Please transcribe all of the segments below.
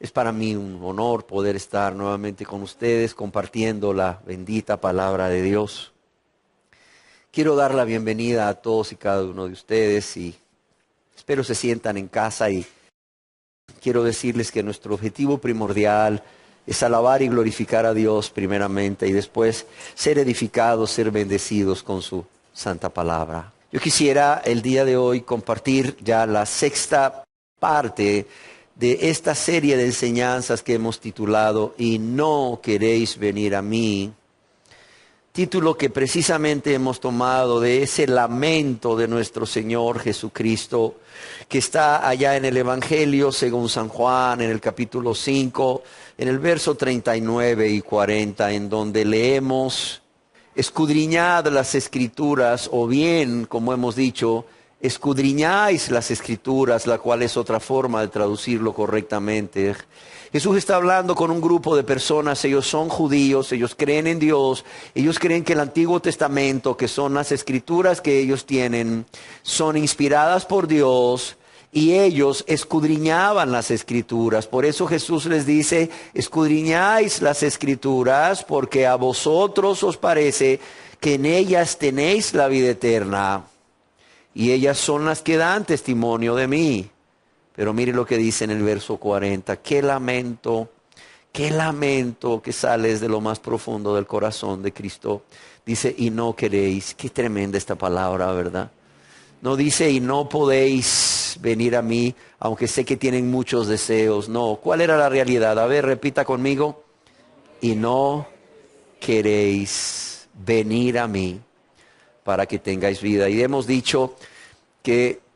Es para mí un honor poder estar nuevamente con ustedes compartiendo la bendita palabra de Dios. Quiero dar la bienvenida a todos y cada uno de ustedes y espero se sientan en casa y quiero decirles que nuestro objetivo primordial es alabar y glorificar a Dios primeramente y después ser edificados, ser bendecidos con su santa palabra. Yo quisiera el día de hoy compartir ya la sexta parte de esta serie de enseñanzas que hemos titulado "Y no queréis venir a mí", título que precisamente hemos tomado de ese lamento de nuestro Señor Jesucristo, que está allá en el Evangelio según San Juan, en el capítulo 5, en el verso 39 y 40, en donde leemos: escudriñad las Escrituras, o bien, como hemos dicho, escudriñáis las Escrituras, la cual es otra forma de traducirlo correctamente. Jesús está hablando con un grupo de personas, ellos son judíos, ellos creen en Dios, ellos creen que el Antiguo Testamento, que son las Escrituras que ellos tienen, son inspiradas por Dios, y ellos escudriñaban las Escrituras. Por eso Jesús les dice: escudriñáis las Escrituras, porque a vosotros os parece que en ellas tenéis la vida eterna, y ellas son las que dan testimonio de mí. Pero mire lo que dice en el verso 40, qué lamento que sale desde lo más profundo del corazón de Cristo. Dice: y no queréis. Qué tremenda esta palabra, ¿verdad? No dice: y no podéis venir a mí, aunque sé que tienen muchos deseos. No, ¿cuál era la realidad? A ver, repita conmigo: y no queréis venir a mí para que tengáis vida. Y hemos dicho que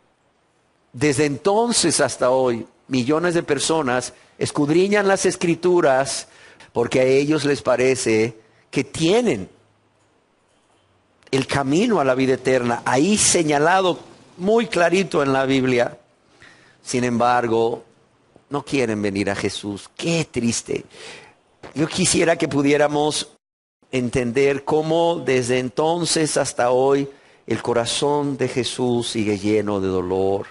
desde entonces hasta hoy, millones de personas escudriñan las Escrituras porque a ellos les parece que tienen el camino a la vida eterna, ahí señalado muy clarito en la Biblia. Sin embargo, no quieren venir a Jesús. Qué triste. Yo quisiera que pudiéramos entender cómo desde entonces hasta hoy el corazón de Jesús sigue lleno de dolor.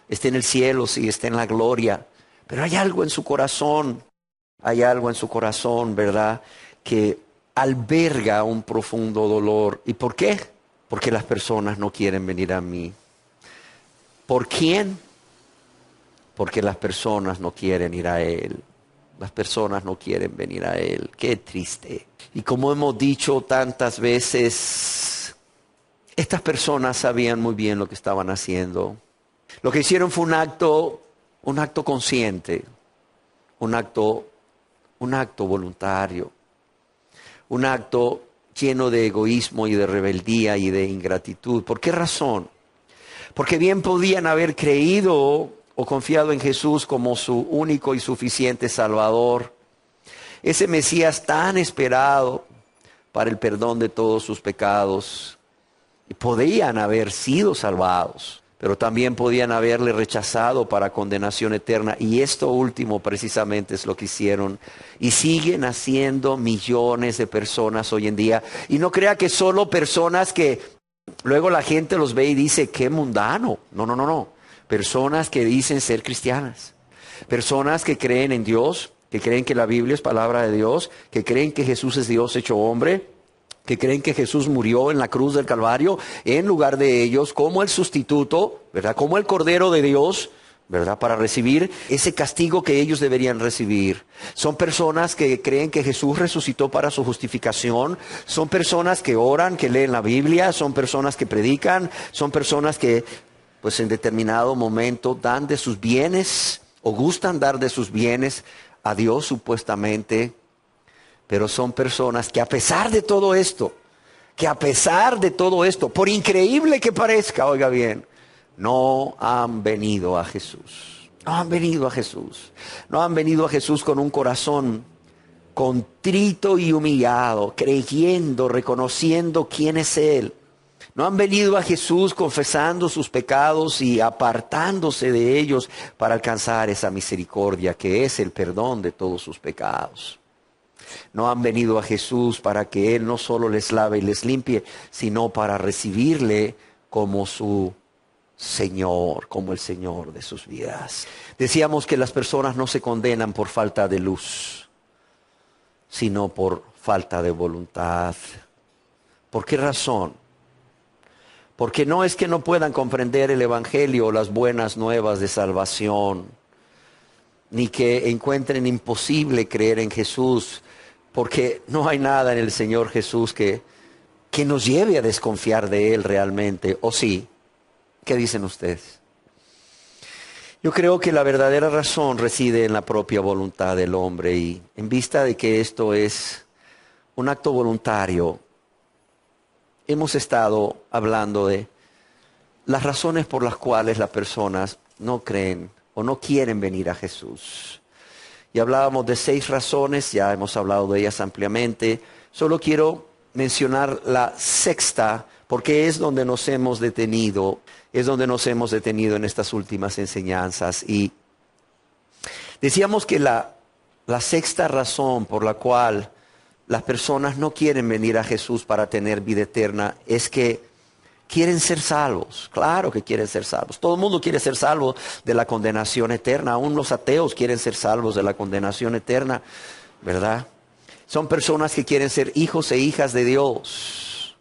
Está en el cielo, sí, está en la gloria, pero hay algo en su corazón, ¿verdad?, que alberga un profundo dolor. ¿Y por qué? Porque las personas no quieren venir a mí. ¿Por quién? Porque las personas no quieren ir a Él. Las personas no quieren venir a Él. Qué triste. Y como hemos dicho tantas veces, estas personas sabían muy bien lo que estaban haciendo. Lo que hicieron fue un acto consciente, un acto voluntario, un acto lleno de egoísmo y de rebeldía y de ingratitud. ¿Por qué razón? Porque bien podían haber creído o confiado en Jesús como su único y suficiente Salvador, ese Mesías tan esperado para el perdón de todos sus pecados, y podían haber sido salvados. Pero también podían haberle rechazado para condenación eterna. Y esto último precisamente es lo que hicieron. Y siguen haciendo millones de personas hoy en día. Y no crea que solo personas que luego la gente los ve y dice: qué mundano. No. Personas que dicen ser cristianas. Personas que creen en Dios, que creen que la Biblia es palabra de Dios, que creen que Jesús es Dios hecho hombre, que creen que Jesús murió en la cruz del Calvario en lugar de ellos, como el sustituto, ¿verdad?, como el Cordero de Dios, ¿verdad?, para recibir ese castigo que ellos deberían recibir. Son personas que creen que Jesús resucitó para su justificación. Son personas que oran, que leen la Biblia. Son personas que predican. Son personas que, pues, en determinado momento dan de sus bienes o gustan dar de sus bienes a Dios supuestamente. Pero son personas que a pesar de todo esto, por increíble que parezca, oiga bien, no han venido a Jesús. No han venido a Jesús. No han venido a Jesús con un corazón contrito y humillado, creyendo, reconociendo quién es Él. No han venido a Jesús confesando sus pecados y apartándose de ellos para alcanzar esa misericordia que es el perdón de todos sus pecados. No han venido a Jesús para que Él no solo les lave y les limpie, sino para recibirle como su Señor, como el Señor de sus vidas. Decíamos que las personas no se condenan por falta de luz, sino por falta de voluntad. ¿Por qué razón? Porque no es que no puedan comprender el Evangelio o las buenas nuevas de salvación, ni que encuentren imposible creer en Jesús, porque no hay nada en el Señor Jesús que nos lleve a desconfiar de Él realmente, ¿o sí? ¿Qué dicen ustedes? Yo creo que la verdadera razón reside en la propia voluntad del hombre, y en vista de que esto es un acto voluntario, hemos estado hablando de las razones por las cuales las personas no creen o no quieren venir a Jesús. Y hablábamos de 6 razones, ya hemos hablado de ellas ampliamente. Solo quiero mencionar la 6ª, porque es donde nos hemos detenido, en estas últimas enseñanzas. Y decíamos que la 6ª razón por la cual las personas no quieren venir a Jesús para tener vida eterna es que quieren ser salvos. Claro que quieren ser salvos. Todo el mundo quiere ser salvo de la condenación eterna. Aún los ateos quieren ser salvos de la condenación eterna, ¿verdad? Son personas que quieren ser hijos e hijas de Dios.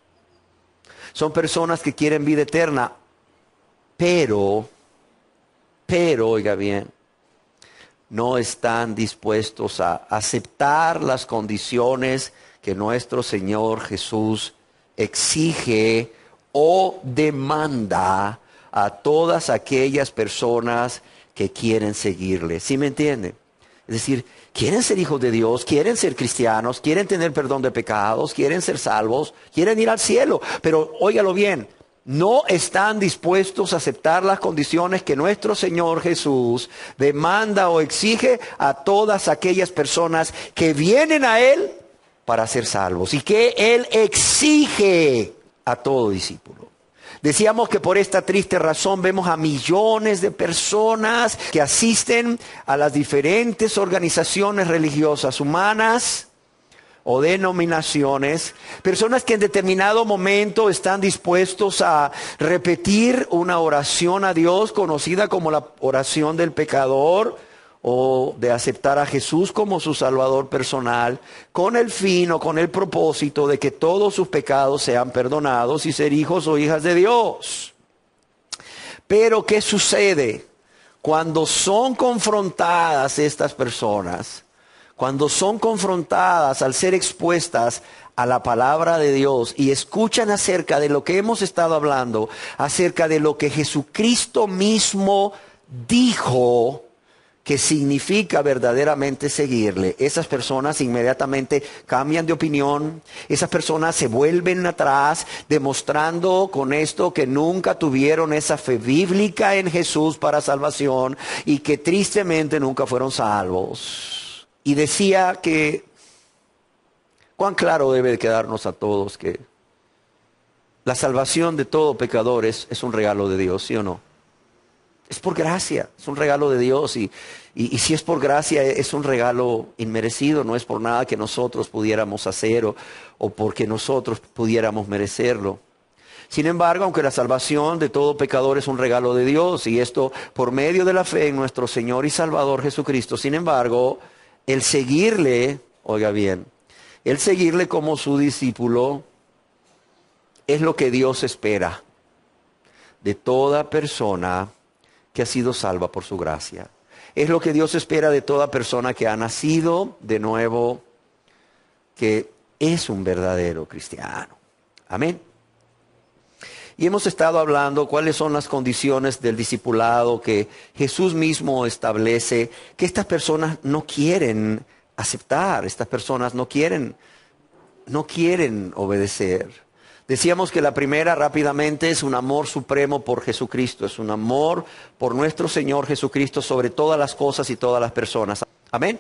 Son personas que quieren vida eterna. Pero, oiga bien, no están dispuestos a aceptar las condiciones que nuestro Señor Jesús exige o demanda a todas aquellas personas que quieren seguirle. ¿Sí me entienden? Es decir, quieren ser hijos de Dios, quieren ser cristianos, quieren tener perdón de pecados, quieren ser salvos, quieren ir al cielo. Pero óigalo bien, no están dispuestos a aceptar las condiciones que nuestro Señor Jesús demanda o exige a todas aquellas personas que vienen a Él para ser salvos, y que Él exige a todo discípulo. Decíamos que por esta triste razón vemos a millones de personas que asisten a las diferentes organizaciones religiosas humanas o denominaciones, personas que en determinado momento están dispuestos a repetir una oración a Dios conocida como la oración del pecador, o de aceptar a Jesús como su Salvador personal, con el fin o con el propósito de que todos sus pecados sean perdonados y ser hijos o hijas de Dios. Pero ¿qué sucede cuando son confrontadas estas personas? Cuando son confrontadas al ser expuestas a la palabra de Dios y escuchan acerca de lo que hemos estado hablando, acerca de lo que Jesucristo mismo dijo que significa verdaderamente seguirle, esas personas inmediatamente cambian de opinión. Esas personas se vuelven atrás, demostrando con esto que nunca tuvieron esa fe bíblica en Jesús para salvación y que tristemente nunca fueron salvos. Y decía que cuán claro debe de quedarnos a todos que la salvación de todo pecador es un regalo de Dios, ¿sí o no? Es por gracia, es un regalo de Dios, y si es por gracia es un regalo inmerecido, no es por nada que nosotros pudiéramos hacer o porque nosotros pudiéramos merecerlo. Sin embargo, aunque la salvación de todo pecador es un regalo de Dios, y esto por medio de la fe en nuestro Señor y Salvador Jesucristo, sin embargo, el seguirle, oiga bien, el seguirle como su discípulo es lo que Dios espera de toda persona que ha sido salva por su gracia. Es lo que Dios espera de toda persona que ha nacido de nuevo, que es un verdadero cristiano. Amén. Y hemos estado hablando cuáles son las condiciones del discipulado que Jesús mismo establece, que estas personas no quieren aceptar, estas personas no quieren obedecer. Decíamos que la primera, rápidamente, es un amor supremo por Jesucristo. Es un amor por nuestro Señor Jesucristo sobre todas las cosas y todas las personas. Amén.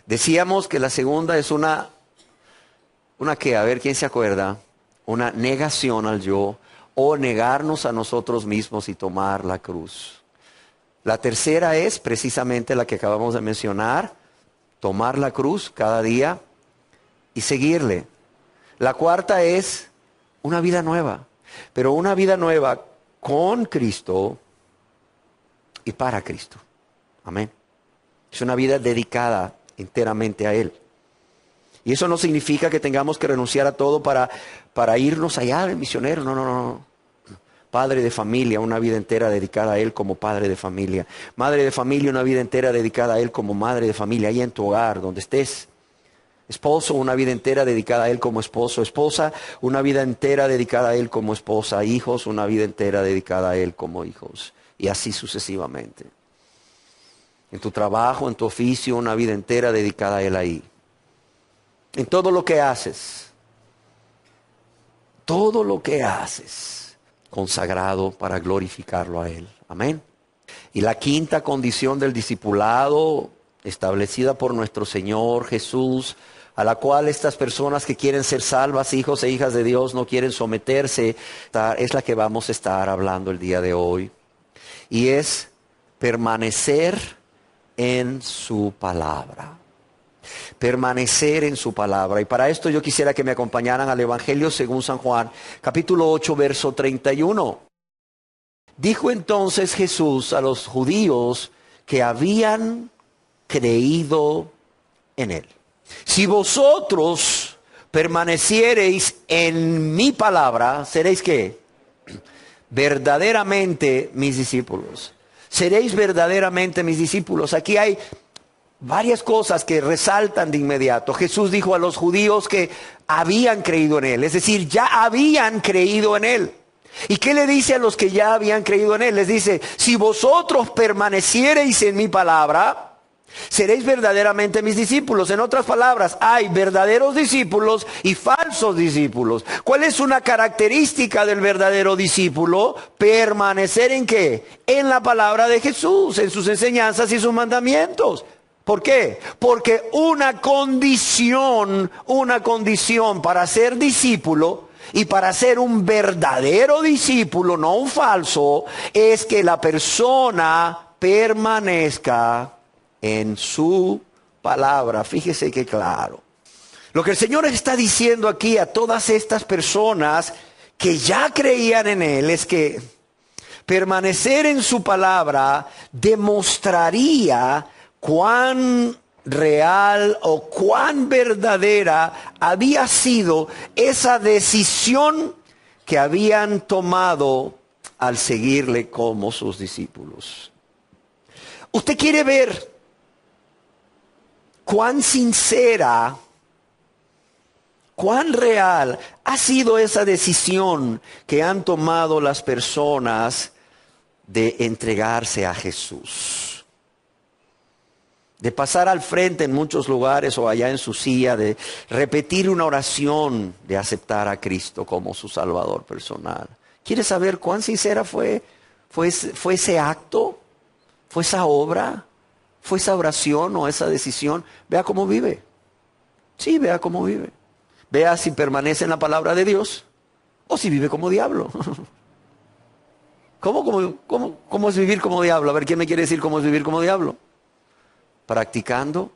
Decíamos que la segunda es una ¿qué? A ver, ¿quién se acuerda? Una negación al yo, o negarnos a nosotros mismos y tomar la cruz. La tercera es precisamente la que acabamos de mencionar, tomar la cruz cada día y seguirle. La cuarta es una vida nueva, pero una vida nueva con Cristo y para Cristo. Amén. Es una vida dedicada enteramente a Él. Y eso no significa que tengamos que renunciar a todo para irnos allá de misionero. No, no, no. Padre de familia, una vida entera dedicada a Él como padre de familia. Madre de familia, una vida entera dedicada a Él como madre de familia, ahí en tu hogar, donde estés. Esposo, una vida entera dedicada a Él como esposo. Esposa, una vida entera dedicada a Él como esposa. Hijos, una vida entera dedicada a Él como hijos. Y así sucesivamente. En tu trabajo, en tu oficio, una vida entera dedicada a Él ahí. En todo lo que haces, consagrado para glorificarlo a Él. Amén. Y la quinta condición del discipulado, establecida por nuestro Señor Jesús, a la cual estas personas que quieren ser salvas, hijos e hijas de Dios, no quieren someterse, es la que vamos a estar hablando el día de hoy. Y es permanecer en su palabra. Permanecer en su palabra. Y para esto yo quisiera que me acompañaran al Evangelio según San Juan, capítulo 8, verso 31. Dijo entonces Jesús a los judíos que habían creído en Él: si vosotros permaneciereis en mi palabra, ¿seréis qué? Verdaderamente mis discípulos. Seréis verdaderamente mis discípulos. Aquí hay varias cosas que resaltan de inmediato. Jesús dijo a los judíos que habían creído en Él, es decir, ya habían creído en Él. ¿Y qué le dice a los que ya habían creído en Él? Les dice: si vosotros permaneciereis en mi palabra, seréis verdaderamente mis discípulos. En otras palabras, hay verdaderos discípulos y falsos discípulos. ¿Cuál es una característica del verdadero discípulo? Permanecer ¿en qué? En la palabra de Jesús, en sus enseñanzas y sus mandamientos. ¿Por qué? Porque una condición para ser discípulo y para ser un verdadero discípulo, no un falso, es que la persona permanezca en su palabra. Fíjese que claro. Lo que el Señor está diciendo aquí a todas estas personas que ya creían en Él es que permanecer en su palabra demostraría cuán real o cuán verdadera había sido esa decisión que habían tomado al seguirle como sus discípulos. Usted quiere ver cuán sincera, cuán real ha sido esa decisión que han tomado las personas de entregarse a Jesús. De pasar al frente en muchos lugares o allá en su silla, de repetir una oración de aceptar a Cristo como su Salvador personal. ¿Quiere saber cuán sincera fue ese acto? ¿Fue esa obra? ¿Fue esa oración o esa decisión? Vea cómo vive. Sí, vea cómo vive. Vea si permanece en la palabra de Dios o si vive como diablo. ¿Cómo es vivir como diablo? A ver, ¿quién me quiere decir cómo es vivir como diablo? Practicando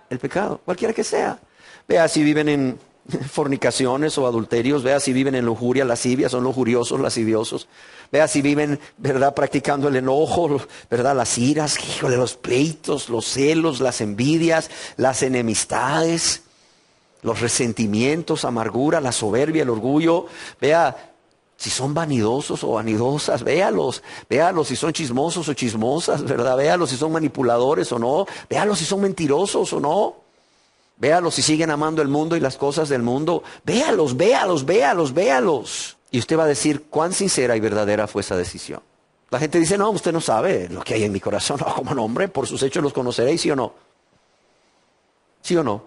el pecado, cualquiera que sea. Vea si viven en fornicaciones o adulterios, vea si viven en lujuria, lascivia, son lujuriosos, lasciviosos. Vea si viven, ¿verdad?, practicando el enojo, ¿verdad?, las iras, híjole, los pleitos, los celos, las envidias, las enemistades, los resentimientos, amargura, la soberbia, el orgullo. Vea si son vanidosos o vanidosas, véalos si son chismosos o chismosas, ¿verdad? Véalos si son manipuladores o no, véalos si son mentirosos o no, véalos si siguen amando el mundo y las cosas del mundo, véalos. Y usted va a decir cuán sincera y verdadera fue esa decisión. La gente dice: no, usted no sabe lo que hay en mi corazón. No, ¿cómo no, hombre? Por sus hechos los conoceréis, ¿sí o no? ¿Sí o no?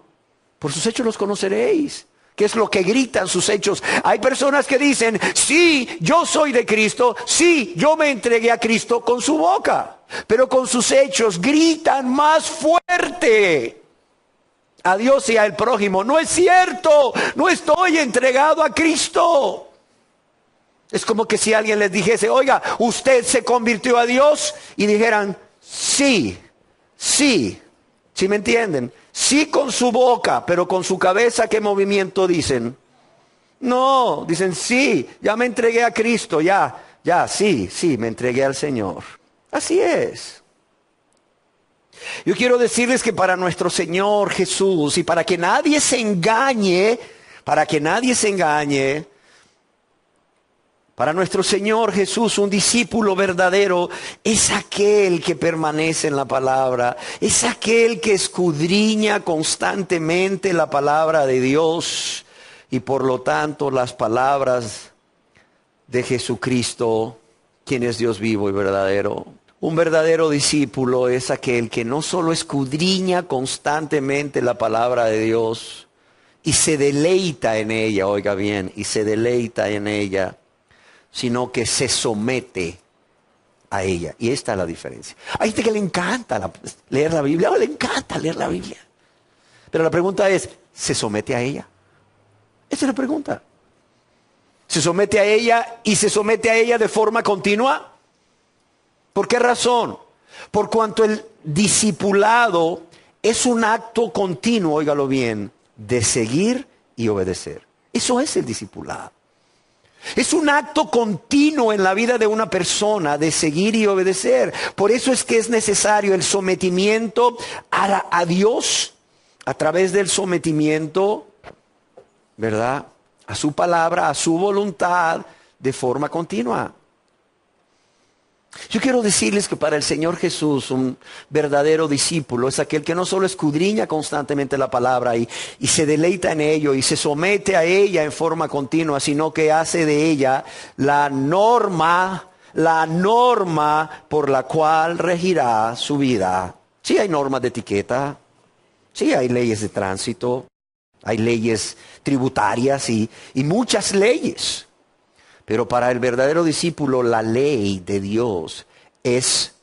Por sus hechos los conoceréis. ¿Qué es lo que gritan sus hechos? Hay personas que dicen: sí, yo soy de Cristo, sí, yo me entregué a Cristo con su boca, pero con sus hechos gritan más fuerte a Dios y al prójimo: no es cierto, no estoy entregado a Cristo. Es como que si alguien les dijese: oiga, ¿usted se convirtió a Dios? Y dijeran: sí, ¿sí me entienden? Sí, con su boca, pero con su cabeza, ¿qué movimiento dicen? No, dicen: sí, ya me entregué a Cristo, ya. Ya, sí, me entregué al Señor. Así es. Yo quiero decirles que para nuestro Señor Jesús, y para que nadie se engañe, para nuestro Señor Jesús, un discípulo verdadero es aquel que permanece en la palabra, es aquel que escudriña constantemente la palabra de Dios y por lo tanto las palabras de Jesucristo, quien es Dios vivo y verdadero. Un verdadero discípulo es aquel que no solo escudriña constantemente la palabra de Dios y se deleita en ella, oiga bien, y se deleita en ella, sino que se somete a ella. Y esta es la diferencia. Hay gente que le encanta leer la Biblia, le encanta leer la Biblia. Pero la pregunta es, ¿se somete a ella? Esa es la pregunta. ¿Se somete a ella y se somete a ella de forma continua? ¿Por qué razón? Por cuanto el discipulado es un acto continuo, óigalo bien, de seguir y obedecer. Eso es el discipulado. Es un acto continuo en la vida de una persona de seguir y obedecer. Por eso es que es necesario el sometimiento a Dios a través del sometimiento, ¿verdad?, a su palabra, a su voluntad, de forma continua. Yo quiero decirles que para el Señor Jesús un verdadero discípulo es aquel que no solo escudriña constantemente la palabra y se deleita en ello y se somete a ella en forma continua, sino que hace de ella la norma por la cual regirá su vida. Sí hay normas de etiqueta, sí hay leyes de tránsito, hay leyes tributarias y muchas leyes. Pero para el verdadero discípulo la ley de Dios es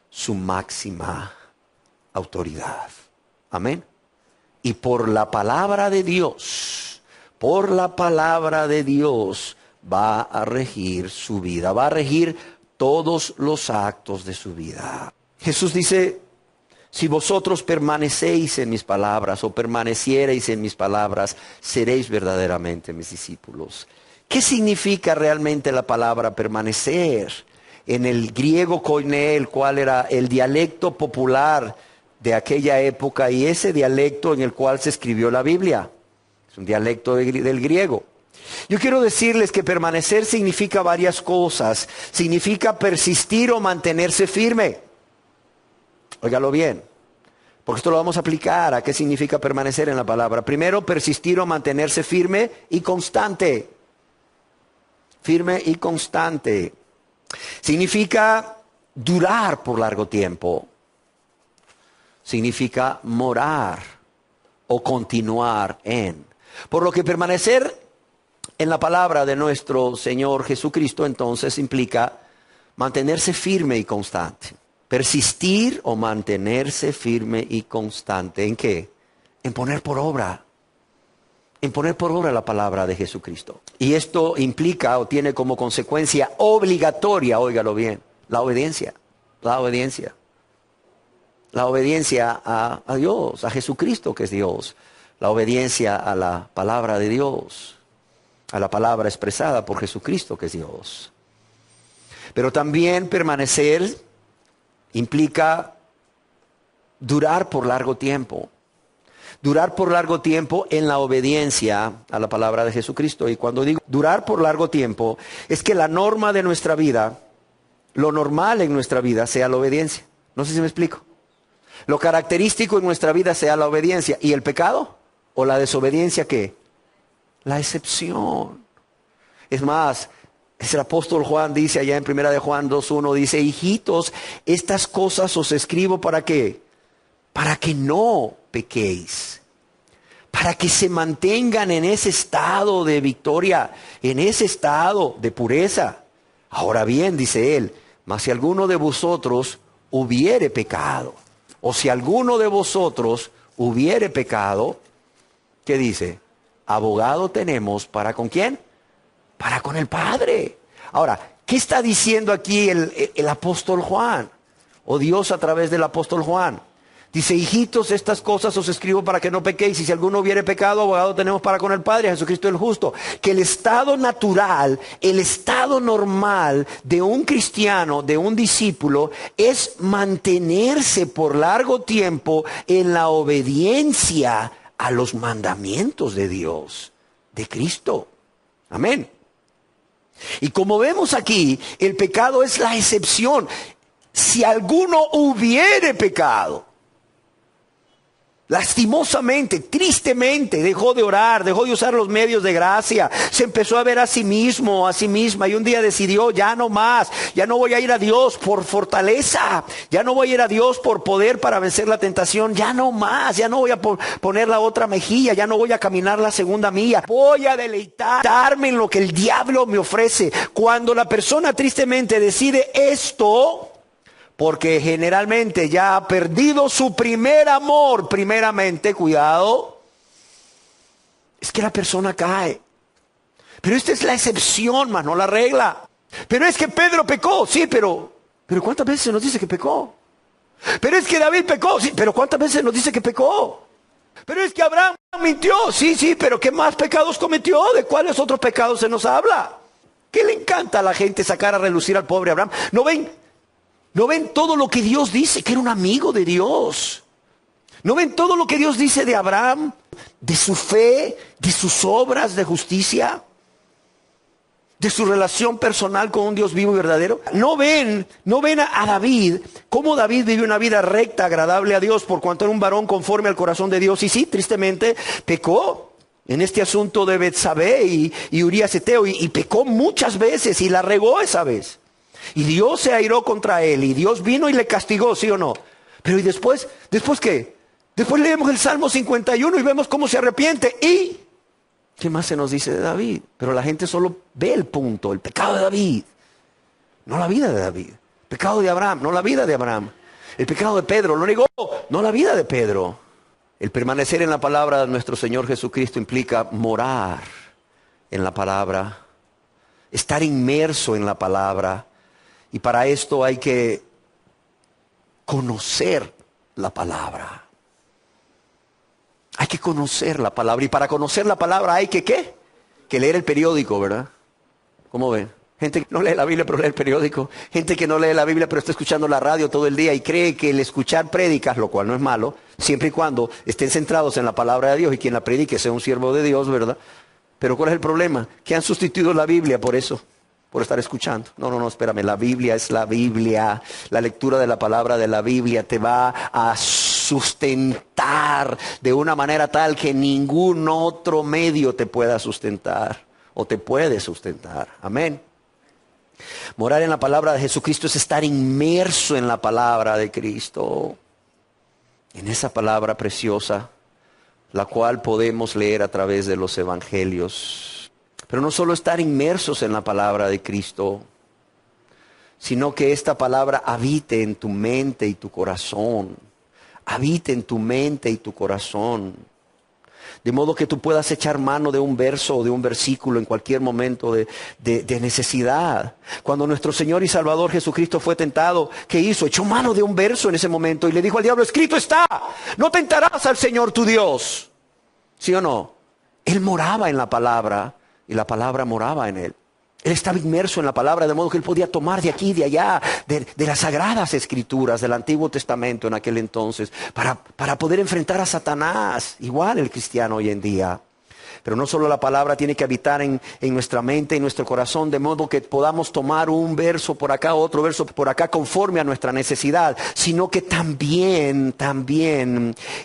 su máxima autoridad. Amén. Y por la palabra de Dios va a regir su vida, va a regir todos los actos de su vida. Jesús dice, si vosotros permanecéis en mis palabras o permaneciereis en mis palabras, seréis verdaderamente mis discípulos. ¿Qué significa realmente la palabra permanecer? En el griego koiné, el cual era el dialecto popular de aquella época y ese dialecto en el cual se escribió la Biblia. Es un dialecto del griego. Yo quiero decirles que permanecer significa varias cosas. Significa persistir o mantenerse firme. Óigalo bien, porque esto lo vamos a aplicar a qué significa permanecer en la palabra. Primero, persistir o mantenerse firme y constante. Firme y constante. Significa durar por largo tiempo. Significa morar o continuar en. Por lo que permanecer en la palabra de nuestro Señor Jesucristo entonces implica mantenerse firme y constante. Persistir o mantenerse firme y constante. ¿En qué? En poner por obra. En poner por obra la palabra de Jesucristo. Y esto implica o tiene como consecuencia obligatoria, óigalo bien, la obediencia. La obediencia. La obediencia a Dios, a Jesucristo que es Dios. La obediencia a la palabra de Dios. A la palabra expresada por Jesucristo que es Dios. Pero también permanecer implica durar por largo tiempo. Durar por largo tiempo en la obediencia a la palabra de Jesucristo. Y cuando digo durar por largo tiempo, es que la norma de nuestra vida, lo normal en nuestra vida sea la obediencia. No sé si me explico. Lo característico en nuestra vida sea la obediencia. ¿Y el pecado? ¿O la desobediencia qué? La excepción. Es más, el apóstol Juan dice allá en 1 de Juan 2:1, dice, hijitos, estas cosas os escribo ¿para qué? Para que no pequéis, para que se mantengan en ese estado de victoria, en ese estado de pureza. Ahora bien, dice él, mas si alguno de vosotros hubiere pecado, o si alguno de vosotros hubiere pecado, ¿qué dice? Abogado tenemos ¿para con quién? Para con el Padre. Ahora, ¿qué está diciendo aquí el apóstol Juan? O Dios a través del apóstol Juan. Dice, hijitos, estas cosas os escribo para que no pequéis. Y si alguno hubiere pecado, abogado tenemos para con el Padre, Jesucristo el justo. Que el estado natural, el estado normal de un cristiano, de un discípulo, es mantenerse por largo tiempo en la obediencia a los mandamientos de Dios, de Cristo. Amén. Y como vemos aquí, el pecado es la excepción. Si alguno hubiere pecado, lastimosamente, tristemente, dejó de orar, dejó de usar los medios de gracia, se empezó a ver a sí mismo, a sí misma, y un día decidió, ya no más, ya no voy a ir a Dios por fortaleza, ya no voy a ir a Dios por poder para vencer la tentación, ya no más, ya no voy a poner la otra mejilla, ya no voy a caminar la segunda milla, voy a deleitarme en lo que el diablo me ofrece. Cuando la persona tristemente decide esto, porque generalmente ya ha perdido su primer amor, primeramente, cuidado, es que la persona cae. Pero esta es la excepción, más no la regla. Pero es que Pedro pecó, sí, pero ¿cuántas veces nos dice que pecó? Pero es que David pecó, sí, pero ¿cuántas veces nos dice que pecó? Pero es que Abraham mintió, sí, pero ¿qué más pecados cometió? ¿De cuáles otros pecados se nos habla? ¿Qué le encanta a la gente sacar a relucir al pobre Abraham? ¿No ven todo lo que Dios dice? Que era un amigo de Dios. ¿No ven todo lo que Dios dice de Abraham? De su fe, de sus obras de justicia, de su relación personal con un Dios vivo y verdadero. ¿No ven a David, cómo David vivió una vida recta, agradable a Dios, por cuanto era un varón conforme al corazón de Dios? Y sí, tristemente, pecó en este asunto de Betsabé y Urías Eteo, y pecó muchas veces y la regó esa vez. Y Dios se airó contra él, y Dios vino y le castigó, ¿sí o no? Pero ¿y después qué? Después leemos el Salmo 51 y vemos cómo se arrepiente. ¿Y qué más se nos dice de David? Pero la gente solo ve el punto, el pecado de David, no la vida de David. El pecado de Abraham, no la vida de Abraham. El pecado de Pedro, lo negó, no la vida de Pedro. El permanecer en la palabra de nuestro Señor Jesucristo implica morar en la palabra, estar inmerso en la palabra. Y para esto hay que conocer la palabra. Hay que conocer la palabra. Y para conocer la palabra hay que, ¿qué? Que leer el periódico, ¿verdad? ¿Cómo ven? Gente que no lee la Biblia pero lee el periódico. Gente que no lee la Biblia pero está escuchando la radio todo el día y cree que el escuchar prédicas, lo cual no es malo, siempre y cuando estén centrados en la palabra de Dios y quien la predique sea un siervo de Dios, ¿verdad? Pero ¿cuál es el problema? Que han sustituido la Biblia por eso. Por estar escuchando. No, espérame, la Biblia es la Biblia. La lectura de la palabra de la Biblia te va a sustentar de una manera tal que ningún otro medio te pueda sustentar o te puede sustentar. Amén. Morar en la palabra de Jesucristo es estar inmerso en la palabra de Cristo. En esa palabra preciosa, la cual podemos leer a través de los evangelios. Pero no solo estar inmersos en la palabra de Cristo, sino que esta palabra habite en tu mente y tu corazón. Habite en tu mente y tu corazón. De modo que tú puedas echar mano de un verso o de un versículo en cualquier momento de necesidad. Cuando nuestro Señor y Salvador Jesucristo fue tentado, ¿qué hizo? Echó mano de un verso en ese momento y le dijo al diablo, escrito está, no tentarás al Señor tu Dios. ¿Sí o no? Él moraba en la palabra. Y la palabra moraba en él. Él estaba inmerso en la palabra, de modo que él podía tomar de aquí y de allá, de las sagradas escrituras del Antiguo Testamento en aquel entonces, para poder enfrentar a Satanás, igual el cristiano hoy en día. Pero no solo la palabra tiene que habitar en nuestra mente y nuestro corazón, de modo que podamos tomar un verso por acá, otro verso por acá, conforme a nuestra necesidad, sino que también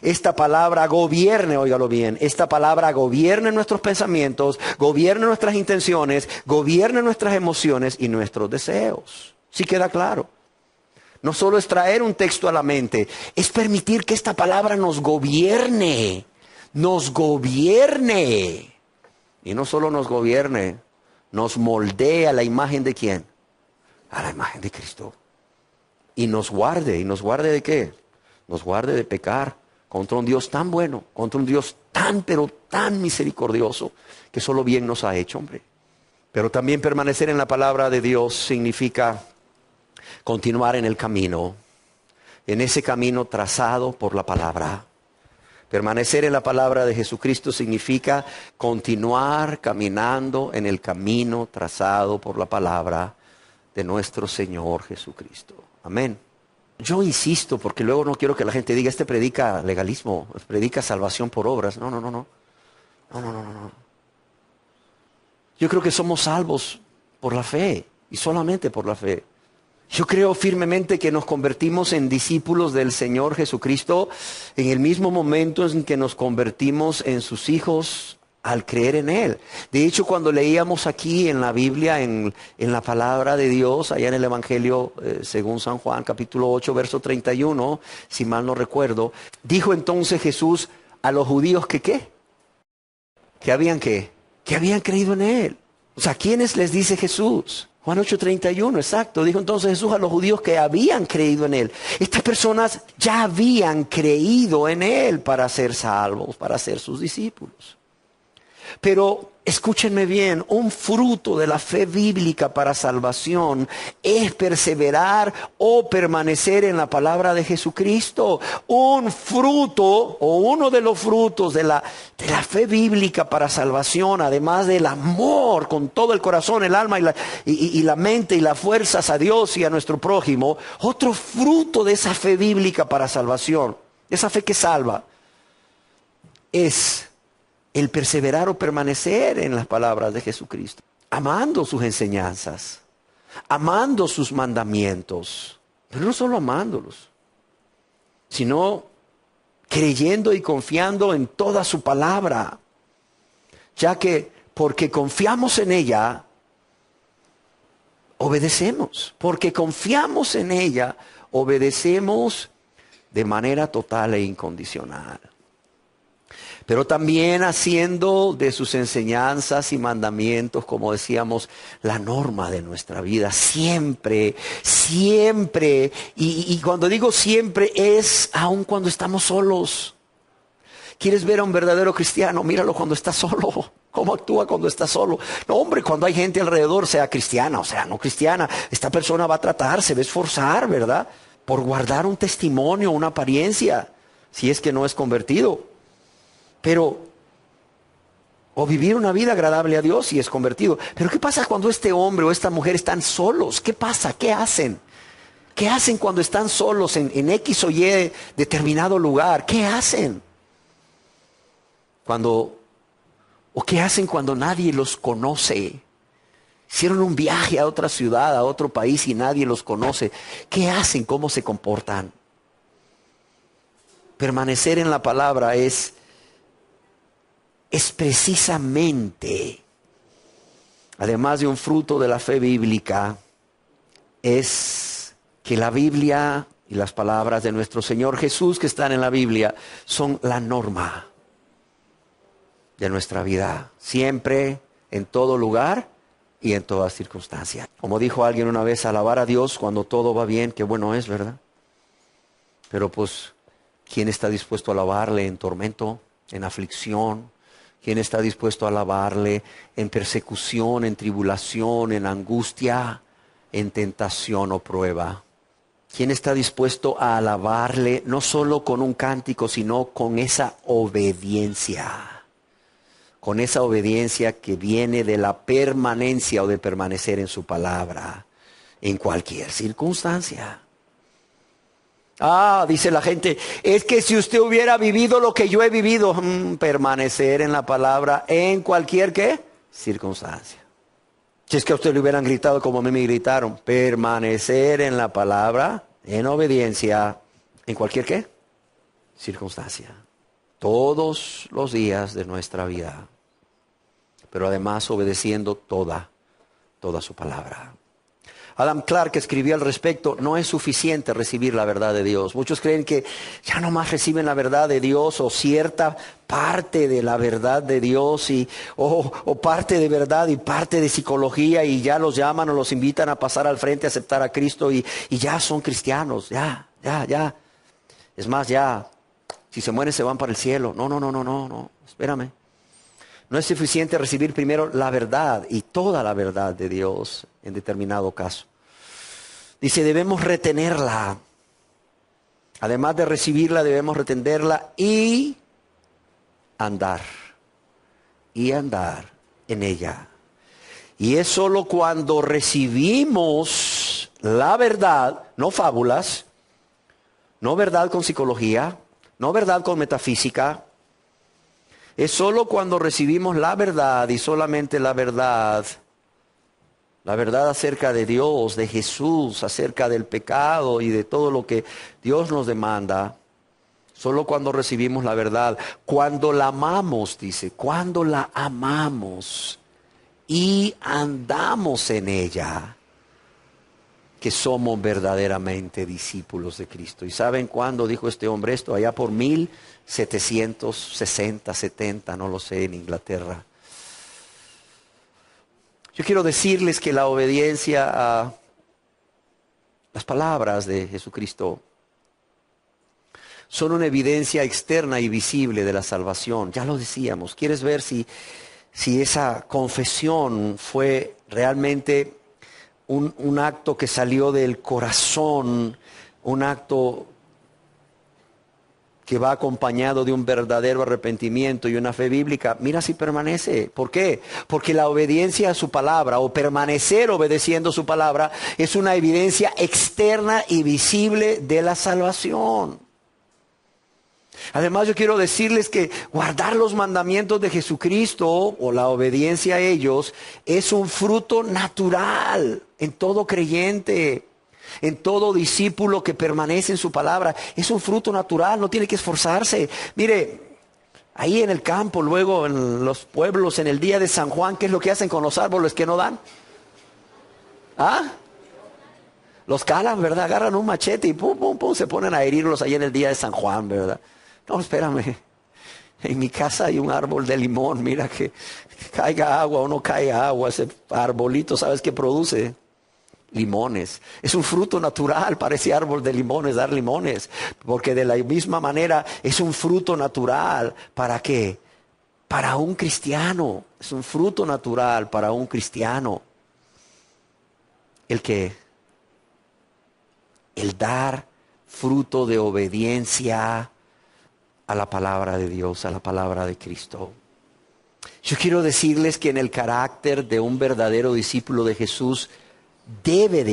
esta palabra gobierne, óigalo bien, esta palabra gobierne nuestros pensamientos, gobierne nuestras intenciones, gobierne nuestras emociones y nuestros deseos. ¿Sí queda claro? No solo es traer un texto a la mente, es permitir que esta palabra nos gobierne. Nos gobierne. Y no solo nos gobierne, nos moldee a la imagen de ¿quién? A la imagen de Cristo. Y nos guarde. ¿Y nos guarde de qué? Nos guarde de pecar contra un Dios tan bueno, contra un Dios tan, pero tan misericordioso, que solo bien nos ha hecho, hombre. Pero también permanecer en la palabra de Dios significa continuar en el camino. en ese camino trazado por la palabra. Permanecer en la palabra de Jesucristo significa continuar caminando en el camino trazado por la palabra de nuestro Señor Jesucristo. Amén. Yo insisto, porque luego no quiero que la gente diga, este predica legalismo, predica salvación por obras. No. Yo creo que somos salvos por la fe y solamente por la fe. Yo creo firmemente que nos convertimos en discípulos del Señor Jesucristo en el mismo momento en que nos convertimos en sus hijos al creer en Él. De hecho, cuando leíamos aquí en la Biblia, en la palabra de Dios, allá en el Evangelio según San Juan, capítulo 8, verso 31, si mal no recuerdo, dijo entonces Jesús a los judíos que ¿qué? Que habían creído en Él. O sea, ¿quiénes les dice Jesús? Juan 8:31, exacto. Dijo entonces Jesús a los judíos que habían creído en Él. Estas personas ya habían creído en Él para ser salvos, para ser sus discípulos. Pero escúchenme bien, un fruto de la fe bíblica para salvación es perseverar o permanecer en la palabra de Jesucristo. Un fruto o uno de los frutos de la fe bíblica para salvación, además del amor con todo el corazón, el alma y la mente y las fuerzas a Dios y a nuestro prójimo, otro fruto de esa fe bíblica para salvación, esa fe que salva, es el perseverar o permanecer en las palabras de Jesucristo, amando sus enseñanzas, amando sus mandamientos, pero no solo amándolos, sino creyendo y confiando en toda su palabra, ya que porque confiamos en ella, obedecemos, porque confiamos en ella, obedecemos de manera total e incondicional. Pero también haciendo de sus enseñanzas y mandamientos, como decíamos, la norma de nuestra vida. Siempre. Y cuando digo siempre es aun cuando estamos solos. ¿Quieres ver a un verdadero cristiano? Míralo cuando está solo. ¿Cómo actúa cuando está solo? No, hombre, cuando hay gente alrededor, sea cristiana o sea no cristiana, esta persona va a tratar, se va a esforzar, ¿verdad? Por guardar un testimonio, una apariencia, si es que no es convertido. Pero, o vivir una vida agradable a Dios si es convertido. Pero ¿qué pasa cuando este hombre o esta mujer están solos? ¿Qué pasa? ¿Qué hacen? ¿Qué hacen cuando están solos en X o Y determinado lugar? ¿Qué hacen? ¿O qué hacen cuando nadie los conoce? Hicieron un viaje a otra ciudad, a otro país y nadie los conoce. ¿Qué hacen? ¿Cómo se comportan? Permanecer en la palabra es precisamente, además de un fruto de la fe bíblica, es que la Biblia y las palabras de nuestro Señor Jesús que están en la Biblia son la norma de nuestra vida, siempre, en todo lugar y en toda circunstancia. Como dijo alguien una vez, alabar a Dios cuando todo va bien, qué bueno es, ¿verdad? Pero pues, ¿quién está dispuesto a alabarle en tormento, en aflicción? ¿Quién está dispuesto a alabarle en persecución, en tribulación, en angustia, en tentación o prueba? ¿Quién está dispuesto a alabarle no solo con un cántico, sino con esa obediencia? Con esa obediencia que viene de la permanencia o de permanecer en su palabra, en cualquier circunstancia. Dice la gente, es que si usted hubiera vivido lo que yo he vivido, permanecer en la palabra en cualquier ¿qué? Circunstancia. Si es que a usted le hubieran gritado como a mí me gritaron, permanecer en la palabra, en obediencia, en cualquier ¿qué? Circunstancia. Todos los días de nuestra vida. Pero además obedeciendo toda su palabra. Adam Clarke escribió al respecto, no es suficiente recibir la verdad de Dios. Muchos creen que ya nomás reciben la verdad de Dios o cierta parte de la verdad de Dios o parte de verdad y parte de psicología y ya los llaman o los invitan a pasar al frente a aceptar a Cristo y ya son cristianos, ya. Es más, ya, si se mueren se van para el cielo. No, espérame. No es suficiente recibir primero la verdad y toda la verdad de Dios en determinado caso. Dice, debemos retenerla. Además de recibirla, debemos retenderla y andar en ella. Y es solo cuando recibimos la verdad, no fábulas, no verdad con psicología, no verdad con metafísica. Es solo cuando recibimos la verdad y solamente la verdad acerca de Dios, de Jesús, acerca del pecado y de todo lo que Dios nos demanda. Solo cuando recibimos la verdad, cuando la amamos, dice, cuando la amamos y andamos en ella, que somos verdaderamente discípulos de Cristo. ¿Y saben cuándo dijo este hombre esto? Allá por 1760, 70, no lo sé, en Inglaterra. Yo quiero decirles que la obediencia a las palabras de Jesucristo son una evidencia externa y visible de la salvación. Ya lo decíamos. ¿Quieres ver si esa confesión fue realmente un acto que salió del corazón, un acto que va acompañado de un verdadero arrepentimiento y una fe bíblica? Mira si permanece. ¿Por qué? Porque la obediencia a su palabra, o permanecer obedeciendo su palabra, es una evidencia externa y visible de la salvación. Además, yo quiero decirles que guardar los mandamientos de Jesucristo o la obediencia a ellos es un fruto natural en todo creyente, en todo discípulo que permanece en su palabra. Es un fruto natural, no tiene que esforzarse. Mire, ahí en el campo, luego en los pueblos, en el día de San Juan, ¿qué es lo que hacen con los árboles que no dan? ¿Ah? Los calan, ¿verdad? Agarran un machete y pum, pum, pum, se ponen a herirlos ahí en el día de San Juan, ¿verdad? No, espérame. En mi casa hay un árbol de limón. Mira que caiga agua o no caiga agua, ese arbolito, ¿sabes qué produce? Limones. Es un fruto natural para ese árbol de limones, dar limones. Porque de la misma manera es un fruto natural. ¿Para qué? Para un cristiano. Es un fruto natural para un cristiano. El dar fruto de obediencia a la palabra de Dios, a la palabra de Cristo. Yo quiero decirles que en el carácter de un verdadero discípulo de Jesús tiene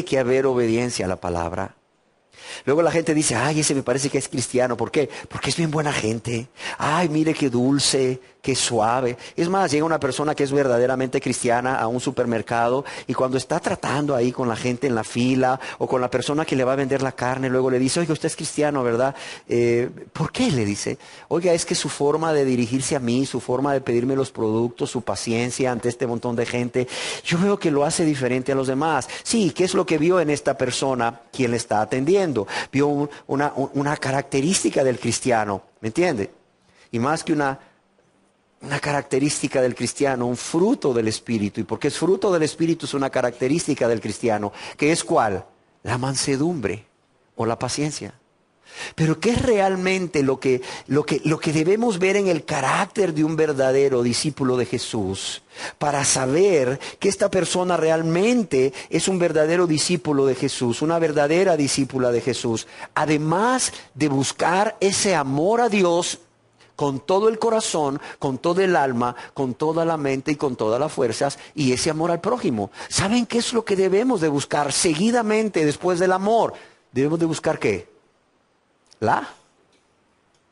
que haber obediencia a la palabra. Luego la gente dice, ay, ese me parece que es cristiano. ¿Por qué? Porque es bien buena gente. Ay, mire qué dulce, qué suave. Es más, llega una persona que es verdaderamente cristiana a un supermercado y cuando está tratando ahí con la gente en la fila o con la persona que le va a vender la carne, luego le dice, oiga, usted es cristiano, ¿verdad? ¿Por qué? Le dice, oiga, es que su forma de dirigirse a mí, su forma de pedirme los productos, su paciencia ante este montón de gente, yo veo que lo hace diferente a los demás. Sí, ¿qué es lo que vio en esta persona quien le está atendiendo? Vio una característica del cristiano, ¿me entiende? Y más que una característica del cristiano, un fruto del Espíritu. Y porque es fruto del Espíritu, es una característica del cristiano, que es ¿cuál? La mansedumbre o la paciencia. Pero ¿qué es realmente lo que debemos ver en el carácter de un verdadero discípulo de Jesús para saber que esta persona realmente es un verdadero discípulo de Jesús, una verdadera discípula de Jesús? Además de buscar ese amor a Dios con todo el corazón, con todo el alma, con toda la mente y con todas las fuerzas, y ese amor al prójimo. ¿Saben qué es lo que debemos de buscar seguidamente después del amor? Debemos de buscar ¿qué? La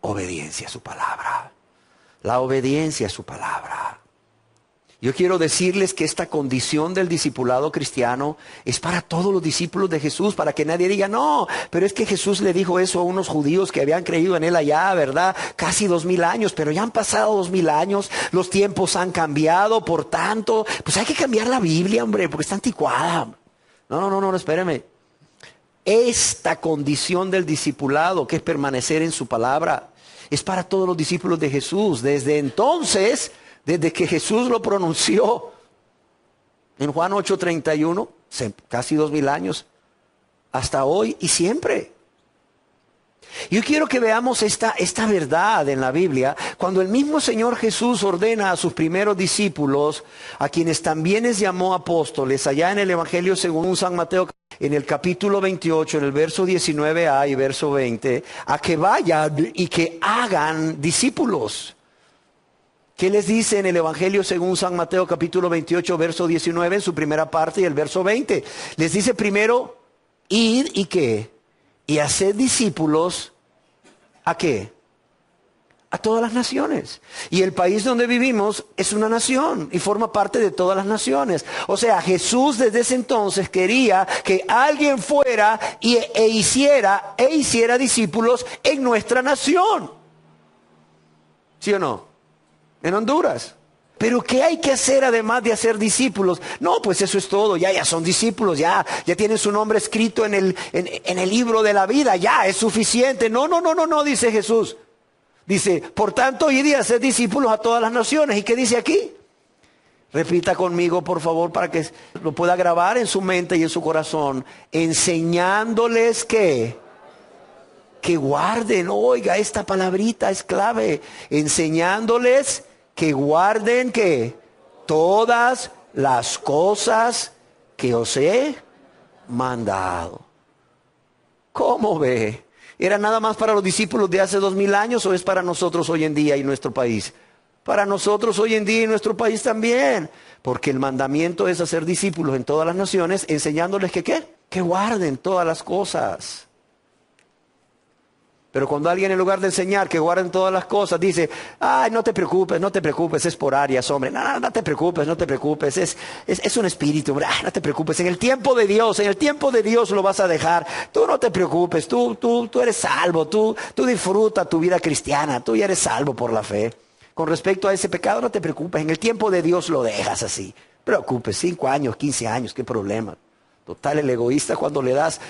obediencia a su palabra. La obediencia a su palabra. Yo quiero decirles que esta condición del discipulado cristiano es para todos los discípulos de Jesús, para que nadie diga, no, pero es que Jesús le dijo eso a unos judíos que habían creído en él allá, ¿verdad? Casi 2000 años, pero ya han pasado 2000 años, los tiempos han cambiado, por tanto, pues hay que cambiar la Biblia, hombre, porque está anticuada. No, espéreme. Esta condición del discipulado, que es permanecer en su palabra, es para todos los discípulos de Jesús. Desde entonces, desde que Jesús lo pronunció en Juan 8:31, casi 2000 años, hasta hoy y siempre. Yo quiero que veamos esta verdad en la Biblia, cuando el mismo Señor Jesús ordena a sus primeros discípulos, a quienes también les llamó apóstoles, allá en el Evangelio según San Mateo en el capítulo 28, en el verso 19a y verso 20, a que vayan y que hagan discípulos. ¿Qué les dice en el Evangelio según San Mateo capítulo 28, verso 19, en su primera parte, y el verso 20? Les dice primero, id y qué, y haced discípulos, ¿a qué? A todas las naciones. Y el país donde vivimos es una nación y forma parte de todas las naciones. O sea, Jesús desde ese entonces quería que alguien fuera e hiciera discípulos en nuestra nación. ¿Sí o no? En Honduras. Pero ¿qué hay que hacer además de hacer discípulos? No, pues eso es todo, ya son discípulos, ya tienen su nombre escrito en el libro de la vida, ya es suficiente. No, dice Jesús. Dice, por tanto, id y haced discípulos a todas las naciones. ¿Y qué dice aquí? Repita conmigo, por favor, para que lo pueda grabar en su mente y en su corazón. Enseñándoles que guarden, oiga, esta palabrita es clave. Enseñándoles que guarden que todas las cosas que os he mandado. ¿Cómo ve? ¿Era nada más para los discípulos de hace 2000 años o es para nosotros hoy en día y nuestro país? Para nosotros hoy en día y nuestro país también. Porque el mandamiento es hacer discípulos en todas las naciones, enseñándoles que ¿qué? Que guarden todas las cosas. Pero cuando alguien en lugar de enseñar que guarden todas las cosas dice, ay, no te preocupes, es por áreas, hombre. No te preocupes, es un espíritu, hombre. No te preocupes, en el tiempo de Dios lo vas a dejar. Tú no te preocupes, tú eres salvo, tú disfruta tu vida cristiana, tú ya eres salvo por la fe. Con respecto a ese pecado, no te preocupes, en el tiempo de Dios lo dejas así. Preocupes, 5 años, 15 años, qué problema. Total, el egoísta cuando le das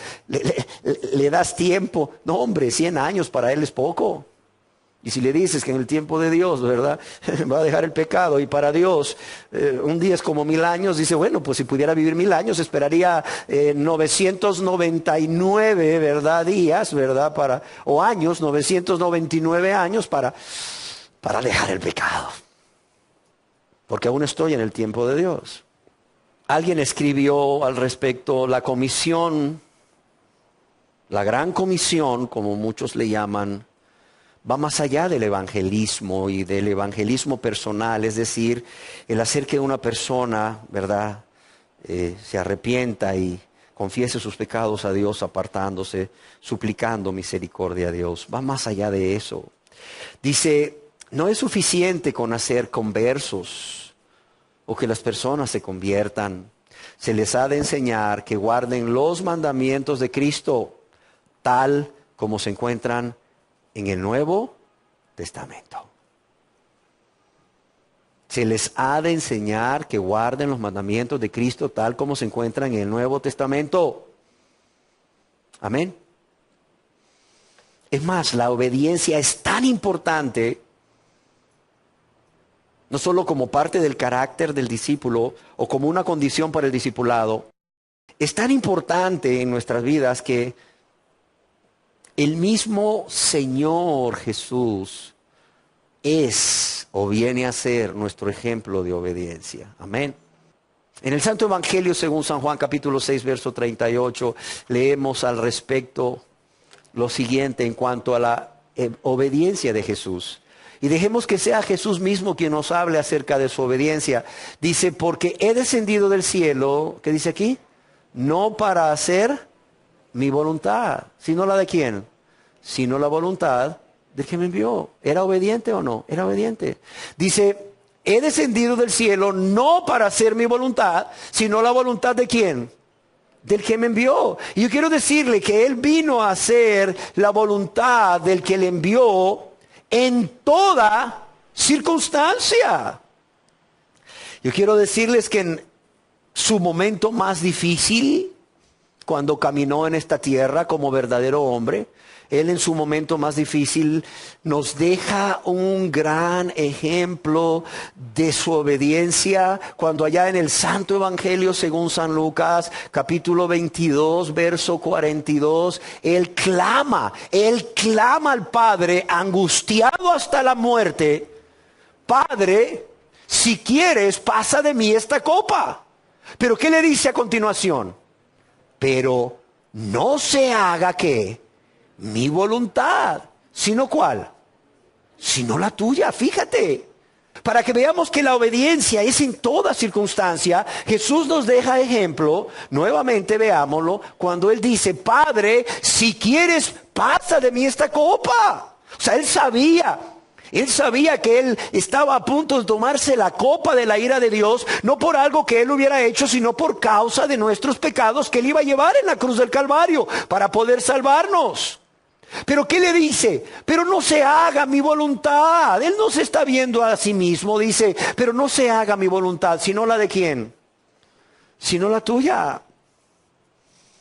tiempo. No, hombre, 100 años para él es poco. Y si le dices que en el tiempo de Dios, ¿verdad? Va a dejar el pecado. Y para Dios, un día es como 1000 años. Dice, bueno, pues si pudiera vivir 1000 años, esperaría 999, ¿verdad? Días, ¿verdad? O años, 999 años para dejar el pecado. Porque aún estoy en el tiempo de Dios. Alguien escribió al respecto, la comisión, la gran comisión, como muchos le llaman, va más allá del evangelismo y del evangelismo personal, es decir, el hacer que una persona, ¿verdad?, se arrepienta y confiese sus pecados a Dios apartándose, suplicando misericordia a Dios. Va más allá de eso. Dice, no es suficiente con hacer conversos o que las personas se conviertan. Se les ha de enseñar que guarden los mandamientos de Cristo, tal como se encuentran en el Nuevo Testamento. Se les ha de enseñar que guarden los mandamientos de Cristo, tal como se encuentran en el Nuevo Testamento. Amén. Es más, la obediencia es tan importante, no solo como parte del carácter del discípulo o como una condición para el discipulado, es tan importante en nuestras vidas que el mismo Señor Jesús es o viene a ser nuestro ejemplo de obediencia. Amén. En el Santo Evangelio según San Juan capítulo 6 verso 38 leemos al respecto lo siguiente en cuanto a la obediencia de Jesús. Y dejemos que sea Jesús mismo quien nos hable acerca de su obediencia. Dice, porque he descendido del cielo, ¿qué dice aquí? No para hacer mi voluntad, sino la de quién, sino la voluntad del que me envió. ¿Era obediente o no? Era obediente. Dice, he descendido del cielo no para hacer mi voluntad, sino la voluntad de quién, del que me envió. Y yo quiero decirle que Él vino a hacer la voluntad del que le envió en toda circunstancia. Yo quiero decirles que en su momento más difícil, cuando caminó en esta tierra como verdadero hombre, Él en su momento más difícil nos deja un gran ejemplo de su obediencia cuando allá en el Santo Evangelio según San Lucas, capítulo 22, verso 42, Él clama al Padre angustiado hasta la muerte, Padre, si quieres, pasa de mí esta copa. Pero ¿qué le dice a continuación? Pero no se haga ¿qué? Mi voluntad, sino ¿cuál? Sino la tuya, fíjate. Para que veamos que la obediencia es en toda circunstancia, Jesús nos deja ejemplo, nuevamente veámoslo, cuando Él dice, Padre, si quieres, pasa de mí esta copa. O sea, Él sabía que Él estaba a punto de tomarse la copa de la ira de Dios, no por algo que Él hubiera hecho, sino por causa de nuestros pecados que Él iba a llevar en la cruz del Calvario, para poder salvarnos. Pero ¿qué le dice? Pero no se haga mi voluntad. Él no se está viendo a sí mismo, dice, pero no se haga mi voluntad, sino la de ¿quién? Sino la tuya.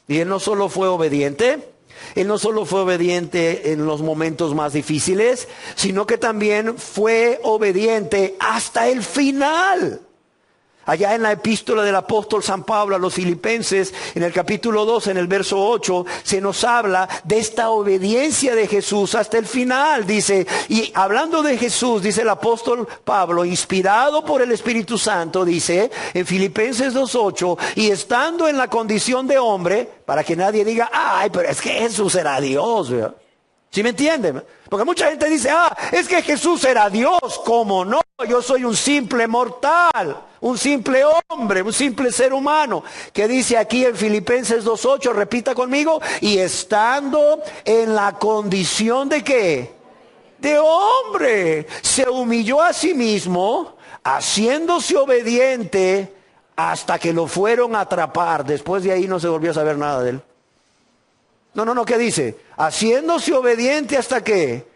Y Él no solo fue obediente, Él no solo fue obediente en los momentos más difíciles, sino que también fue obediente hasta el final. Allá en la epístola del apóstol San Pablo a los Filipenses, en el capítulo 2, en el verso 8, se nos habla de esta obediencia de Jesús hasta el final. Dice, y hablando de Jesús, dice el apóstol Pablo, inspirado por el Espíritu Santo, dice en Filipenses 2:8, y estando en la condición de hombre, para que nadie diga, ay, pero es que Jesús era Dios, ¿verdad? ¿Sí me entienden? Porque mucha gente dice, es que Jesús era Dios. ¿Cómo no? Yo soy un simple mortal, un simple hombre, un simple ser humano. Que dice aquí en Filipenses 2:8, repita conmigo, y estando en la condición de ¿qué? De hombre. Se humilló a sí mismo, haciéndose obediente hasta que lo fueron a atrapar. Después de ahí no se volvió a saber nada de él. No, ¿qué dice? Haciéndose obediente hasta qué?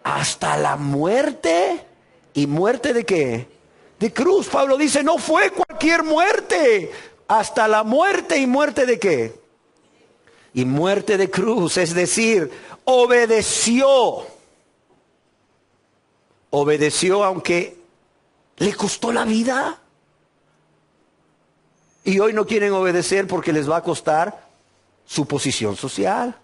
Hasta la muerte. ¿Y muerte de qué? De cruz. Pablo dice, no fue cualquier muerte. Hasta la muerte. ¿Y muerte de qué? Y muerte de cruz. Es decir, obedeció. Obedeció aunque le costó la vida. Y hoy no quieren obedecer porque les va a costar su posición social,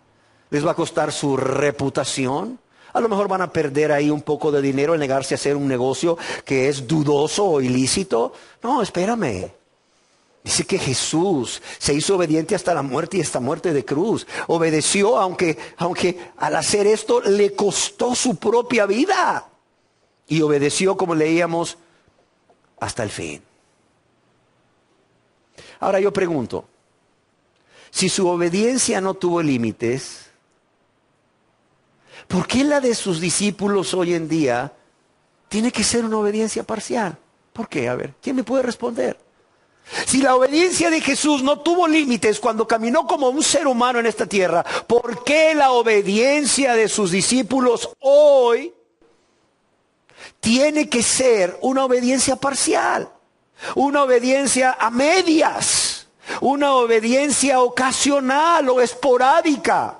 les va a costar su reputación. A lo mejor van a perder ahí un poco de dinero en negarse a hacer un negocio que es dudoso o ilícito. No, espérame. Dice que Jesús se hizo obediente hasta la muerte y hasta muerte de cruz. Obedeció aunque al hacer esto le costó su propia vida. Y obedeció, como leíamos, hasta el fin. Ahora yo pregunto, si su obediencia no tuvo límites, ¿por qué la de sus discípulos hoy en día tiene que ser una obediencia parcial? ¿Por qué? A ver, ¿quién me puede responder? Si la obediencia de Jesús no tuvo límites cuando caminó como un ser humano en esta tierra, ¿por qué la obediencia de sus discípulos hoy tiene que ser una obediencia parcial? Una obediencia a medias. Una obediencia ocasional o esporádica.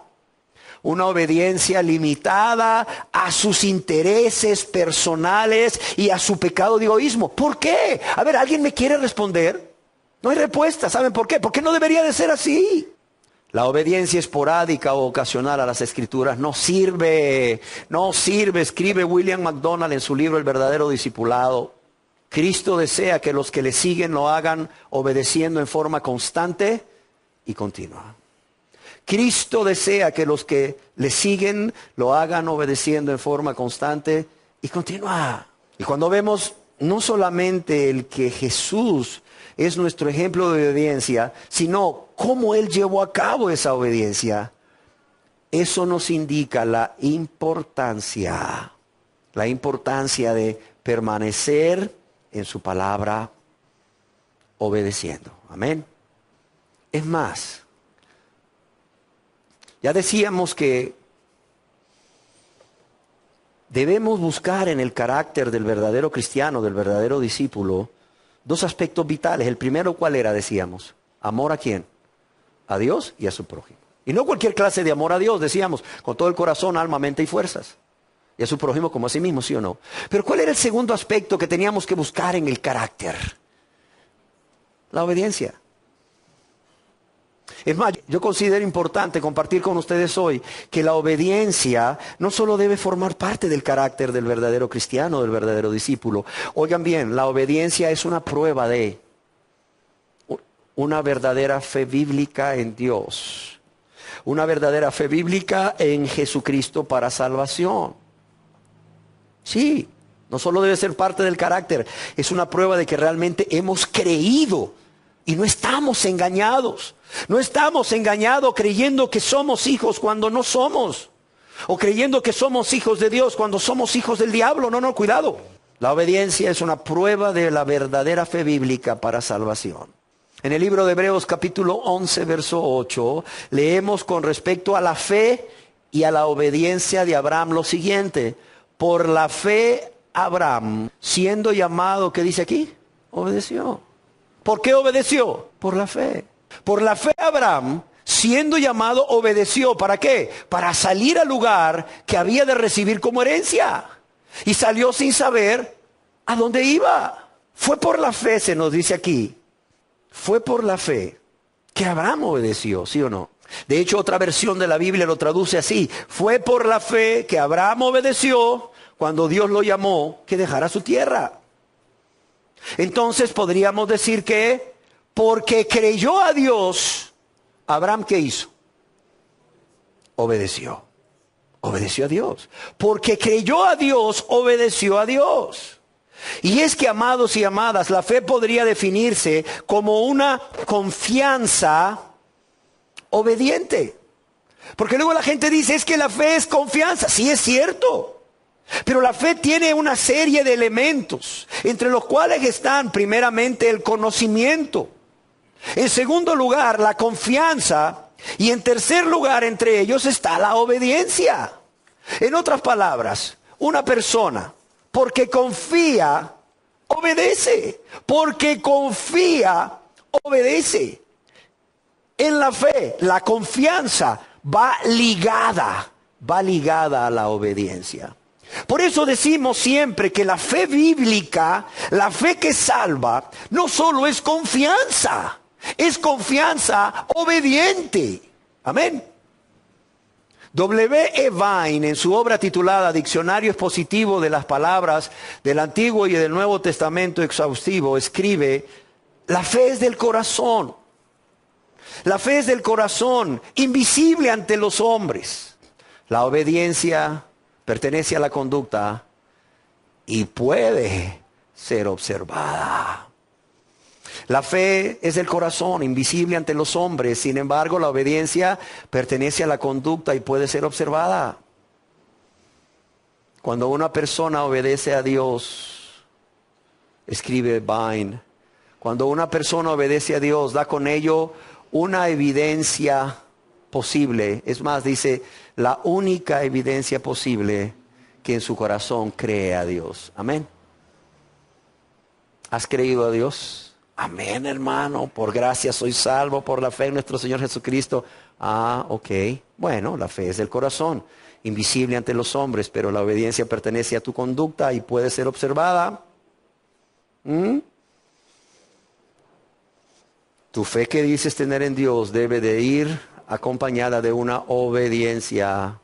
Una obediencia limitada a sus intereses personales y a su pecado de egoísmo. ¿Por qué? A ver, ¿alguien me quiere responder? No hay respuesta. ¿Saben por qué? Porque no debería de ser así. La obediencia esporádica o ocasional a las Escrituras no sirve. No sirve. Escribe William MacDonald en su libro El verdadero discipulado. Cristo desea que los que le siguen lo hagan obedeciendo en forma constante y continua. Cristo desea que los que le siguen lo hagan obedeciendo en forma constante y continua. Y cuando vemos no solamente el que Jesús es nuestro ejemplo de obediencia, sino cómo Él llevó a cabo esa obediencia, eso nos indica la importancia de permanecer en su palabra, obedeciendo. Amén. Es más, ya decíamos que debemos buscar en el carácter del verdadero cristiano, del verdadero discípulo, dos aspectos vitales. El primero, ¿cuál era? Decíamos, amor a quién, a Dios y a su prójimo. Y no cualquier clase de amor a Dios, decíamos, con todo el corazón, alma, mente y fuerzas. Y a su prójimo como a sí mismo, ¿sí o no? Pero ¿cuál era el segundo aspecto que teníamos que buscar en el carácter? La obediencia. Es más, yo considero importante compartir con ustedes hoy que la obediencia no solo debe formar parte del carácter del verdadero cristiano, del verdadero discípulo. Oigan bien, la obediencia es una prueba de una verdadera fe bíblica en Dios. Una verdadera fe bíblica en Jesucristo para salvación. Sí, no solo debe ser parte del carácter, es una prueba de que realmente hemos creído y no estamos engañados. No estamos engañados creyendo que somos hijos cuando no somos. O creyendo que somos hijos de Dios cuando somos hijos del diablo. No, cuidado. La obediencia es una prueba de la verdadera fe bíblica para salvación. En el libro de Hebreos capítulo 11, verso 8, leemos con respecto a la fe y a la obediencia de Abraham lo siguiente. Por la fe Abraham, siendo llamado, ¿qué dice aquí? Obedeció. ¿Por qué obedeció? Por la fe. Por la fe Abraham, siendo llamado, obedeció. ¿Para qué? Para salir al lugar que había de recibir como herencia. Y salió sin saber a dónde iba. Fue por la fe, se nos dice aquí. Fue por la fe que Abraham obedeció, ¿sí o no? De hecho, otra versión de la Biblia lo traduce así. Fue por la fe que Abraham obedeció cuando Dios lo llamó que dejara su tierra. Entonces podríamos decir que porque creyó a Dios, Abraham, ¿qué hizo? Obedeció. Obedeció a Dios. Porque creyó a Dios, obedeció a Dios. Y es que, amados y amadas, la fe podría definirse como una confianza obediente. Porque luego la gente dice, es que la fe es confianza. Sí, es cierto. Pero la fe tiene una serie de elementos, entre los cuales están primeramente el conocimiento. En segundo lugar, la confianza. Y en tercer lugar, entre ellos está la obediencia. En otras palabras, una persona, porque confía, obedece. Porque confía, obedece. En la fe, la confianza va ligada a la obediencia. Por eso decimos siempre que la fe bíblica, la fe que salva, no solo es confianza obediente. Amén. W. E. Vine, en su obra titulada Diccionario Expositivo de las Palabras del Antiguo y del Nuevo Testamento Exhaustivo, escribe, la fe es del corazón. La fe es del corazón, invisible ante los hombres. La obediencia pertenece a la conducta y puede ser observada. La fe es del corazón, invisible ante los hombres. Sin embargo, la obediencia pertenece a la conducta y puede ser observada. Cuando una persona obedece a Dios, escribe Vine, cuando una persona obedece a Dios, da con ello una evidencia posible. Es más, dice, la única evidencia posible que en su corazón cree a Dios. Amén. ¿Has creído a Dios? Amén, hermano. Por gracia soy salvo por la fe en nuestro Señor Jesucristo. Ok. Bueno, la fe es del corazón, invisible ante los hombres, pero la obediencia pertenece a tu conducta y puede ser observada. Tu fe que dices tener en Dios debe de ir acompañada de una obediencia,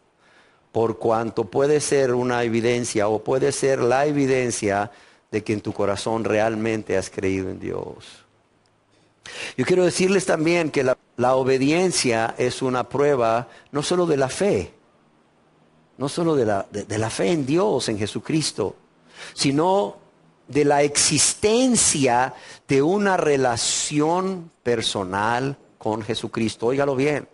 por cuanto puede ser una evidencia o puede ser la evidencia de que en tu corazón realmente has creído en Dios. Yo quiero decirles también que la obediencia es una prueba no solo de la fe, no solo de la fe en Dios, en Jesucristo, sino de la existencia de una relación personal con Jesucristo. Óigalo bien.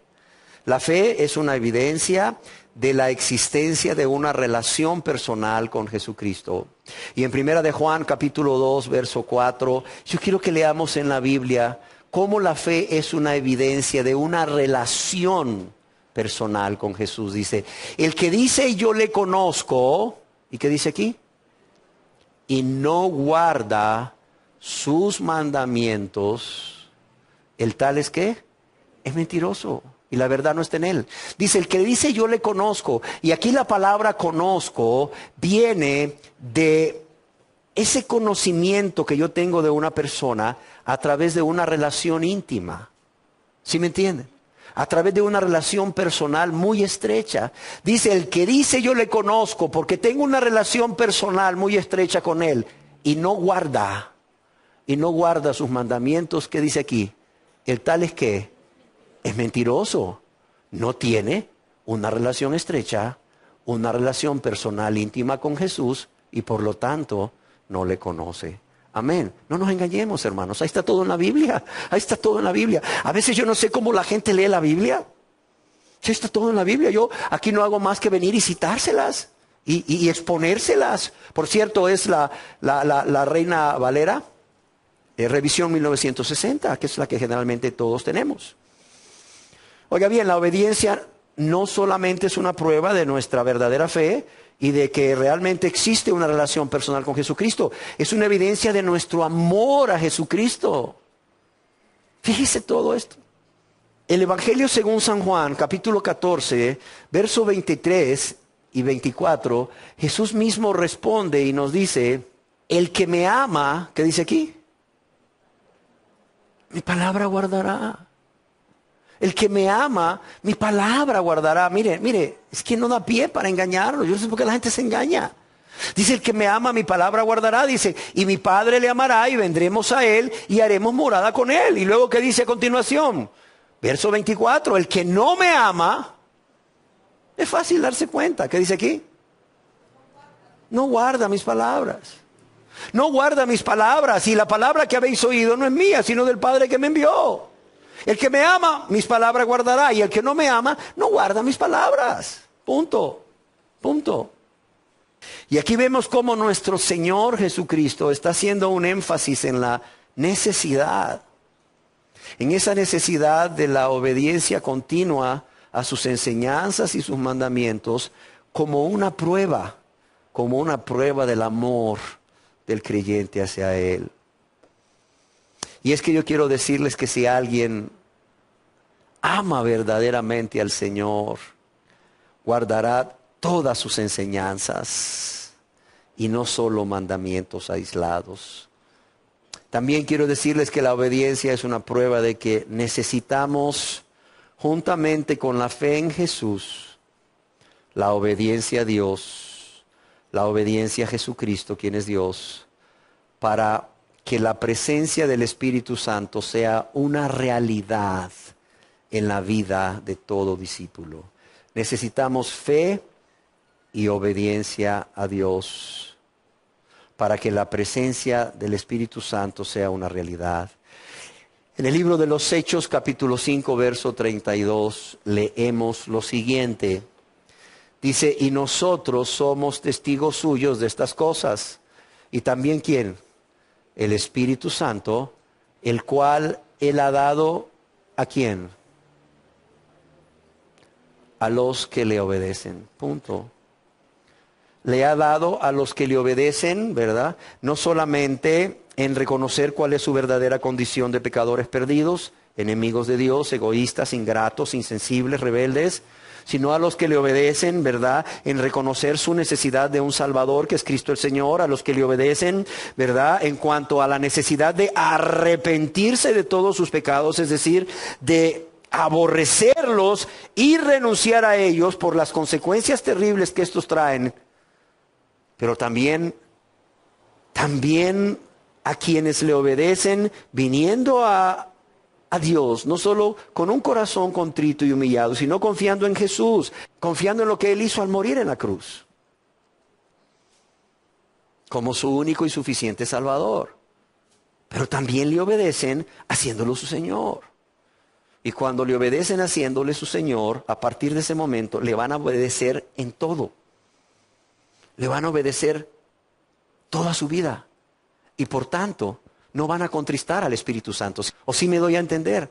La fe es una evidencia de la existencia de una relación personal con Jesucristo. Y en 1 de Juan capítulo 2 verso 4, yo quiero que leamos en la Biblia cómo la fe es una evidencia de una relación personal con Jesús. Dice, el que dice yo le conozco, ¿y qué dice aquí? Y no guarda sus mandamientos, ¿el tal es qué? Es mentiroso. Y la verdad no está en él. Dice, el que dice yo le conozco. Y aquí la palabra conozco viene de ese conocimiento que yo tengo de una persona a través de una relación íntima. ¿Sí me entienden? A través de una relación personal muy estrecha. Dice, el que dice yo le conozco porque tengo una relación personal muy estrecha con él y no guarda sus mandamientos, ¿qué dice aquí? El tal es que es mentiroso. No tiene una relación estrecha, una relación personal íntima con Jesús y por lo tanto no le conoce. Amén. No nos engañemos, hermanos. Ahí está todo en la Biblia. Ahí está todo en la Biblia. A veces yo no sé cómo la gente lee la Biblia. Ahí está todo en la Biblia. Yo aquí no hago más que venir y citárselas y exponérselas. Por cierto, es la Reina Valera, revisión 1960, que es la que generalmente todos tenemos. Oiga bien, la obediencia no solamente es una prueba de nuestra verdadera fe y de que realmente existe una relación personal con Jesucristo. Es una evidencia de nuestro amor a Jesucristo. Fíjese todo esto. El Evangelio según San Juan, capítulo 14, verso 23 y 24, Jesús mismo responde y nos dice, el que me ama, ¿qué dice aquí? Mi palabra guardará. El que me ama, mi palabra guardará. Mire, es que no da pie para engañarnos. Yo no sé por qué la gente se engaña. Dice, el que me ama, mi palabra guardará. Dice, y mi Padre le amará y vendremos a él y haremos morada con él. Y luego, ¿qué dice a continuación? Verso 24, el que no me ama, es fácil darse cuenta. ¿Qué dice aquí? No guarda mis palabras. No guarda mis palabras. Y la palabra que habéis oído no es mía, sino del Padre que me envió. El que me ama, mis palabras guardará. Y el que no me ama, no guarda mis palabras. Punto. Punto. Y aquí vemos cómo nuestro Señor Jesucristo está haciendo un énfasis en la necesidad. En esa necesidad de la obediencia continua a sus enseñanzas y sus mandamientos como una prueba del amor del creyente hacia Él. Y es que yo quiero decirles que si alguien ama verdaderamente al Señor, guardará todas sus enseñanzas y no solo mandamientos aislados. También quiero decirles que la obediencia es una prueba de que necesitamos, juntamente con la fe en Jesús, la obediencia a Dios, la obediencia a Jesucristo, quien es Dios, para que la presencia del Espíritu Santo sea una realidad en la vida de todo discípulo. Necesitamos fe y obediencia a Dios para que la presencia del Espíritu Santo sea una realidad. En el libro de los Hechos, capítulo 5, verso 32, leemos lo siguiente. Dice, y nosotros somos testigos suyos de estas cosas. ¿Y también quién? El Espíritu Santo, el cual Él ha dado ¿a quién? A los que le obedecen. Punto. Le ha dado a los que le obedecen, ¿verdad? No solamente en reconocer cuál es su verdadera condición de pecadores perdidos, enemigos de Dios, egoístas, ingratos, insensibles, rebeldes, sino a los que le obedecen, ¿verdad? En reconocer su necesidad de un Salvador, que es Cristo el Señor, a los que le obedecen, ¿verdad? En cuanto a la necesidad de arrepentirse de todos sus pecados, es decir, de aborrecerlos y renunciar a ellos por las consecuencias terribles que estos traen. Pero también a quienes le obedecen viniendo a Dios, no solo con un corazón contrito y humillado, sino confiando en Jesús, confiando en lo que Él hizo al morir en la cruz, como su único y suficiente Salvador. Pero también le obedecen haciéndolo su Señor. Y cuando le obedecen haciéndole su Señor, a partir de ese momento le van a obedecer en todo. Le van a obedecer toda su vida. Y por tanto, no van a contristar al Espíritu Santo. ¿O sí me doy a entender?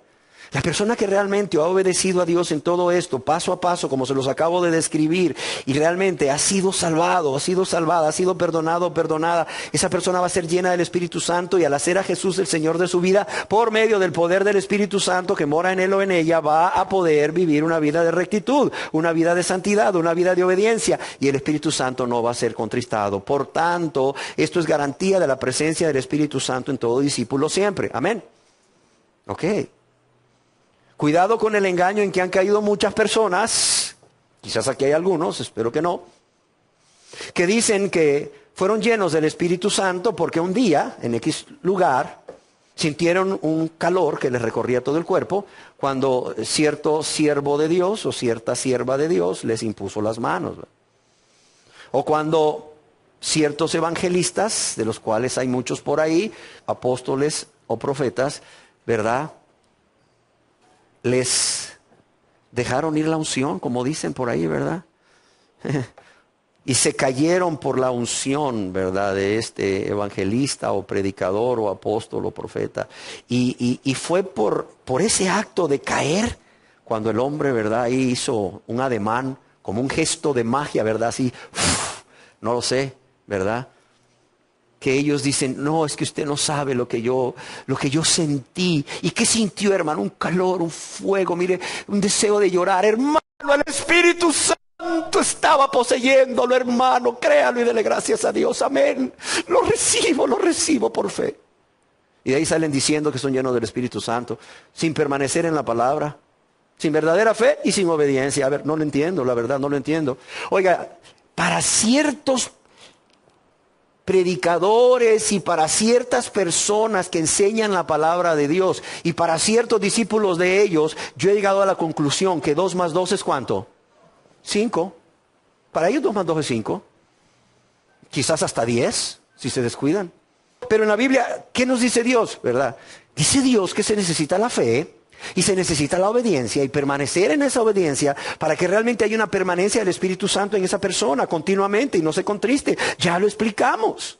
La persona que realmente ha obedecido a Dios en todo esto, paso a paso, como se los acabo de describir, y realmente ha sido salvado, ha sido salvada, ha sido perdonado o perdonada, esa persona va a ser llena del Espíritu Santo y al hacer a Jesús el Señor de su vida, por medio del poder del Espíritu Santo que mora en él o en ella, va a poder vivir una vida de rectitud, una vida de santidad, una vida de obediencia, y el Espíritu Santo no va a ser contristado. Por tanto, esto es garantía de la presencia del Espíritu Santo en todo discípulo siempre. Amén. Ok. Cuidado con el engaño en que han caído muchas personas, quizás aquí hay algunos, espero que no, que dicen que fueron llenos del Espíritu Santo porque un día, en X lugar, Sintieron un calor que les recorría todo el cuerpo cuando cierto siervo de Dios o cierta sierva de Dios les impuso las manos. O cuando ciertos evangelistas, de los cuales hay muchos por ahí, apóstoles o profetas, ¿verdad? Les dejaron ir la unción, como dicen por ahí, ¿verdad? Y se cayeron por la unción, ¿verdad? De este evangelista o predicador o apóstol o profeta. Y fue por ese acto de caer, cuando el hombre, ¿verdad? Ahí hizo un ademán, como un gesto de magia, ¿verdad? Así, no lo sé, ¿verdad? Que ellos dicen, no, es que usted no sabe lo que yo sentí. ¿Y qué sintió, hermano? Un calor, un fuego, mire, un deseo de llorar. Hermano, el Espíritu Santo estaba poseyéndolo, hermano. Créalo y dele gracias a Dios. Amén. Lo recibo por fe. Y de ahí salen diciendo que son llenos del Espíritu Santo, sin permanecer en la palabra, sin verdadera fe y sin obediencia. A ver, no lo entiendo, la verdad, no lo entiendo. Oiga, para ciertos predicadores y para ciertas personas que enseñan la palabra de Dios y para ciertos discípulos de ellos, yo he llegado a la conclusión que 2 más 2 es ¿cuánto? 5. Para ellos 2 más 2 es 5. Quizás hasta 10, si se descuidan. Pero en la Biblia, ¿qué nos dice Dios? ¿Verdad? Dice Dios que se necesita la fe y se necesita la obediencia y permanecer en esa obediencia para que realmente haya una permanencia del Espíritu Santo en esa persona continuamente y no se contriste. Ya lo explicamos.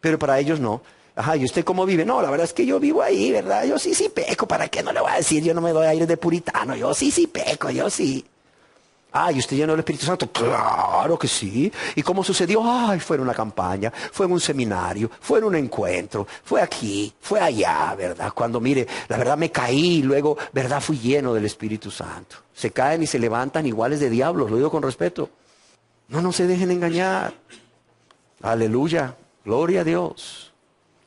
Pero para ellos no. Ajá, ¿y usted cómo vive? No, la verdad es que yo vivo ahí, ¿verdad? Yo sí peco. ¿Para qué no le voy a decir? Yo no me doy aire de puritano. Yo sí peco, yo sí. Ah, ¿y usted lleno del Espíritu Santo? Claro que sí. ¿Y cómo sucedió? Ay, fue en una campaña, fue en un seminario, fue en un encuentro, fue aquí, fue allá, ¿verdad? Cuando, mire, la verdad me caí y luego, ¿verdad? Fui lleno del Espíritu Santo. Se caen y se levantan iguales de diablos, lo digo con respeto. No se dejen engañar. Aleluya, gloria a Dios.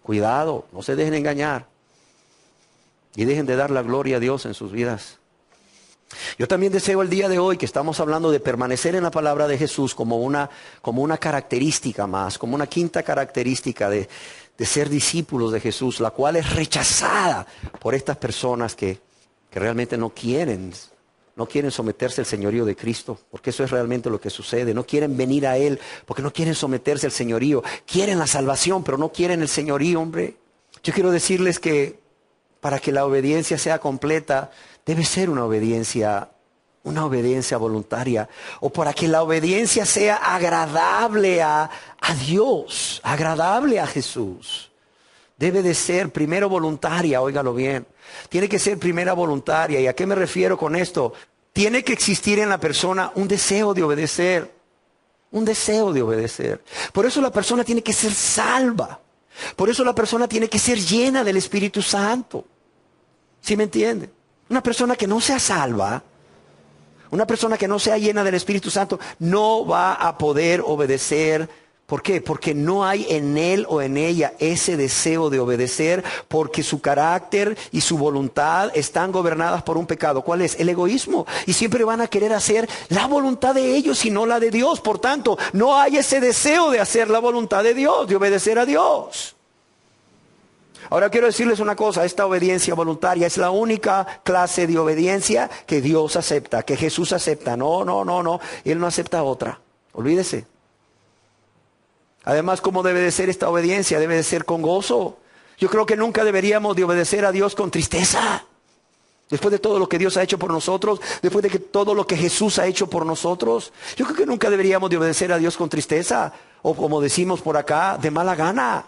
Cuidado, no se dejen engañar. Y dejen de dar la gloria a Dios en sus vidas. Yo también deseo el día de hoy que estamos hablando de permanecer en la palabra de Jesús como una característica más, como una quinta característica de ser discípulos de Jesús, la cual es rechazada por estas personas que realmente no quieren someterse al señorío de Cristo, porque eso es realmente lo que sucede. No quieren venir a Él porque no quieren someterse al señorío. Quieren la salvación, pero no quieren el señorío, hombre. Yo quiero decirles que para que la obediencia sea completa, debe ser una obediencia voluntaria. O para que la obediencia sea agradable a Dios, agradable a Jesús. Debe de ser primero voluntaria, óigalo bien. Tiene que ser primera voluntaria. ¿Y a qué me refiero con esto? Tiene que existir en la persona un deseo de obedecer. Un deseo de obedecer. Por eso la persona tiene que ser salva. Por eso la persona tiene que ser llena del Espíritu Santo. ¿Sí me entiende? Una persona que no sea salva, una persona que no sea llena del Espíritu Santo, no va a poder obedecer. ¿Por qué? Porque no hay en él o en ella ese deseo de obedecer, porque su carácter y su voluntad están gobernadas por un pecado. ¿Cuál es? El egoísmo. Y siempre van a querer hacer la voluntad de ellos y no la de Dios. Por tanto, no hay ese deseo de hacer la voluntad de Dios, de obedecer a Dios. Ahora quiero decirles una cosa, esta obediencia voluntaria es la única clase de obediencia que Dios acepta, que Jesús acepta. No, Él no acepta otra. Olvídese. Además, ¿cómo debe de ser esta obediencia? Debe de ser con gozo. Yo creo que nunca deberíamos de obedecer a Dios con tristeza. Después de todo lo que Dios ha hecho por nosotros, después de todo lo que Jesús ha hecho por nosotros, yo creo que nunca deberíamos de obedecer a Dios con tristeza, o como decimos por acá, de mala gana.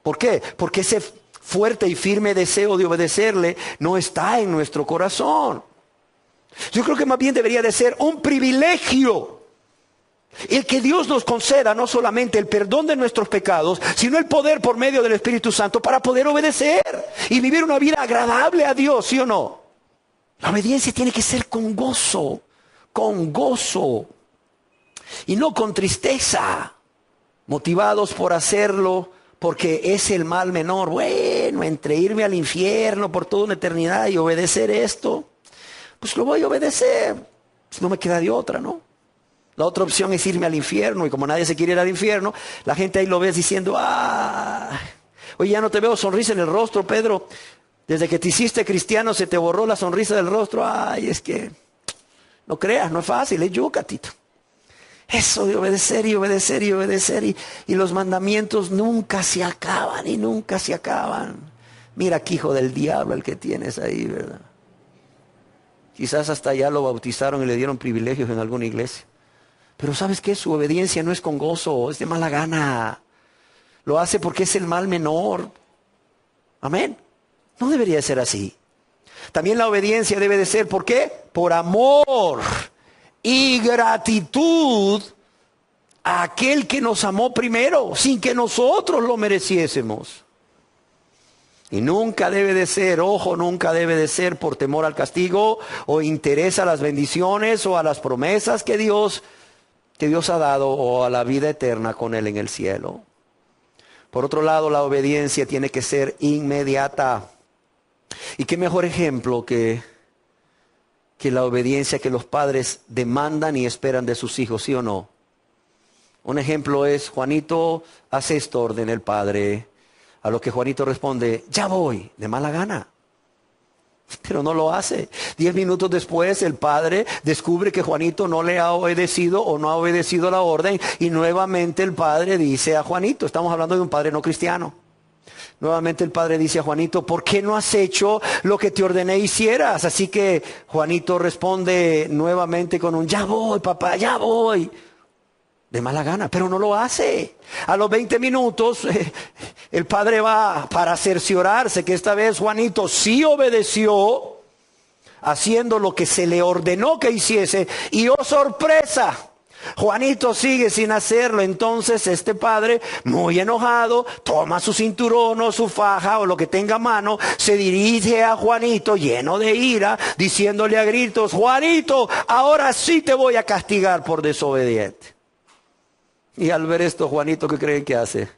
¿Por qué? Porque ese fuerte y firme deseo de obedecerle no está en nuestro corazón. Yo creo que más bien debería de ser un privilegio el que Dios nos conceda no solamente el perdón de nuestros pecados, sino el poder por medio del Espíritu Santo para poder obedecer y vivir una vida agradable a Dios, ¿sí o no? La obediencia tiene que ser con gozo y no con tristeza, motivados por hacerlo porque es el mal menor. Bueno, entre irme al infierno por toda una eternidad y obedecer esto, pues lo voy a obedecer. Pues no me queda de otra, ¿no? La otra opción es irme al infierno, y como nadie se quiere ir al infierno, la gente ahí lo ve diciendo, Oye, ya no te veo sonrisa en el rostro, Pedro. Desde que te hiciste cristiano se te borró la sonrisa del rostro. Ay, es que no creas, no es fácil, es yuca, Tito. Eso de obedecer y obedecer y obedecer y los mandamientos nunca se acaban y nunca se acaban. Mira qué hijo del diablo el que tienes ahí, ¿verdad? Quizás hasta ya lo bautizaron y le dieron privilegios en alguna iglesia. Pero ¿sabes qué? Su obediencia no es con gozo, es de mala gana. Lo hace porque es el mal menor. Amén. No debería ser así. También la obediencia debe de ser, ¿por qué? Por amor y gratitud a aquel que nos amó primero, sin que nosotros lo mereciésemos. Y nunca debe de ser, ojo, nunca debe de ser por temor al castigo o interés a las bendiciones o a las promesas que Dios ha dado o a la vida eterna con Él en el cielo. Por otro lado, la obediencia tiene que ser inmediata. ¿Y qué mejor ejemplo que la obediencia que los padres demandan y esperan de sus hijos, sí o no? Un ejemplo es, Juanito, haz esto, ordena el padre. A lo que Juanito responde, ya voy, de mala gana. Pero no lo hace. 10 minutos después el padre descubre que Juanito no le ha obedecido o no ha obedecido la orden. Y nuevamente el padre dice a Juanito, estamos hablando de un padre no cristiano. Nuevamente el padre dice a Juanito, ¿por qué no has hecho lo que te ordené hicieras? Así que Juanito responde nuevamente con un, ya voy papá, ya voy. De mala gana, pero no lo hace. A los 20 minutos el padre va para cerciorarse que esta vez Juanito sí obedeció, haciendo lo que se le ordenó que hiciese. Y oh sorpresa, Juanito sigue sin hacerlo. Entonces este padre, muy enojado, toma su cinturón o su faja o lo que tenga a mano, se dirige a Juanito lleno de ira, diciéndole a gritos, Juanito, ahora sí te voy a castigar por desobediente. Y al ver esto, Juanito, ¿qué creen que hace?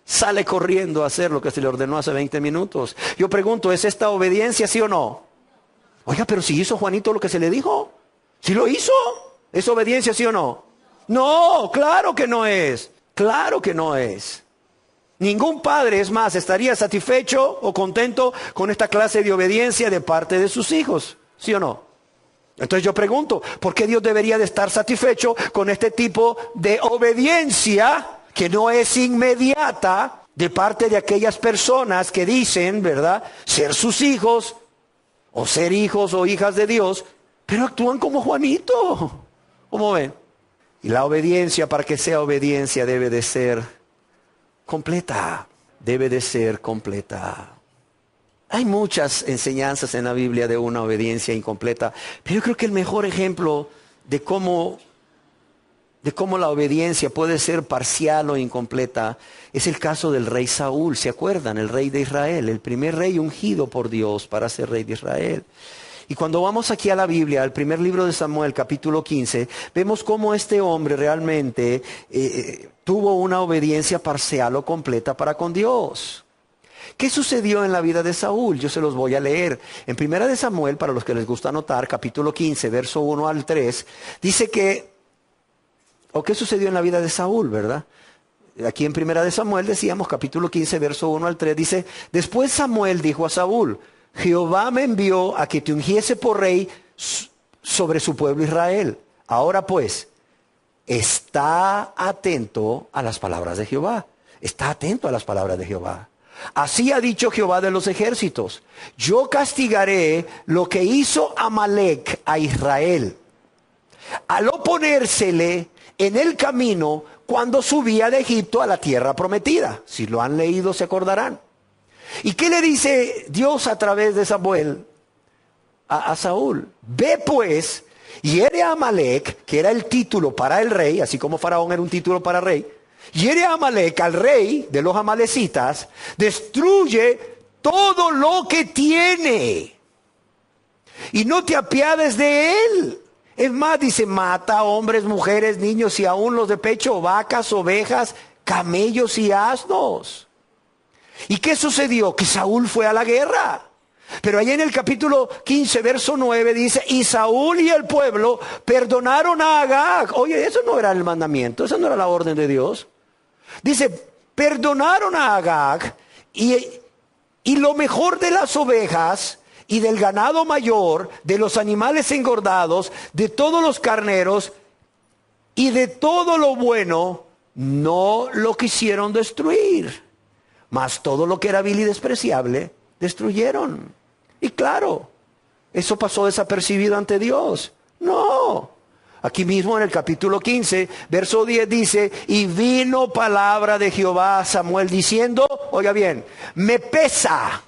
Sale corriendo a hacer lo que se le ordenó hace 20 minutos. Yo pregunto, ¿es esta obediencia, sí o no? Oiga, pero si hizo Juanito lo que se le dijo. ¿Sí lo hizo? ¿Es obediencia, sí o no? No, claro que no es. Claro que no es. Ningún padre, es más, estaría satisfecho o contento con esta clase de obediencia de parte de sus hijos. ¿Sí o no? Entonces yo pregunto, ¿por qué Dios debería de estar satisfecho con este tipo de obediencia que no es inmediata de parte de aquellas personas que dicen, ¿verdad?, ser sus hijos o ser hijos o hijas de Dios, pero actúan como Juanito? ¿Cómo ven? Y la obediencia, para que sea obediencia, debe de ser completa. Debe de ser completa. Hay muchas enseñanzas en la Biblia de una obediencia incompleta, pero yo creo que el mejor ejemplo de cómo la obediencia puede ser parcial o incompleta es el caso del rey Saúl. ¿Se acuerdan? El rey de Israel, el primer rey ungido por Dios para ser rey de Israel. Y cuando vamos aquí a la Biblia, al primer libro de Samuel, capítulo 15, vemos cómo este hombre realmente tuvo una obediencia parcial o completa para con Dios. ¿Qué sucedió en la vida de Saúl? Yo se los voy a leer. En Primera de Samuel, para los que les gusta anotar, capítulo 15, verso 1 al 3, dice que, ¿qué sucedió en la vida de Saúl, verdad? Aquí en Primera de Samuel decíamos, capítulo 15, verso 1 al 3, dice, después Samuel dijo a Saúl, Jehová me envió a que te ungiese por rey sobre su pueblo Israel. Ahora pues, está atento a las palabras de Jehová. Está atento a las palabras de Jehová. Así ha dicho Jehová de los ejércitos, yo castigaré lo que hizo Amalec a Israel, al oponérsele en el camino cuando subía de Egipto a la tierra prometida. Si lo han leído se acordarán. ¿Y qué le dice Dios a través de Samuel a Saúl? Ve pues, hiere a Amalec, que era el título para el rey, así como Faraón era un título para rey. Hiere a Amalec, al rey de los amalecitas, destruye todo lo que tiene y no te apiades de él. Es más, dice, mata hombres, mujeres, niños y aún los de pecho, vacas, ovejas, camellos y asnos. ¿Y qué sucedió? Que Saúl fue a la guerra. Pero ahí en el capítulo 15, verso 9 dice, y Saúl y el pueblo perdonaron a Agag. Oye, eso no era el mandamiento, eso no era la orden de Dios. Dice, perdonaron a Agag y lo mejor de las ovejas y del ganado mayor, de los animales engordados, de todos los carneros y de todo lo bueno, no lo quisieron destruir. Mas todo lo que era vil y despreciable, destruyeron. Y claro, eso pasó desapercibido ante Dios. No. Aquí mismo en el capítulo 15, verso 10 dice, y vino palabra de Jehová a Samuel diciendo, oiga bien, me pesa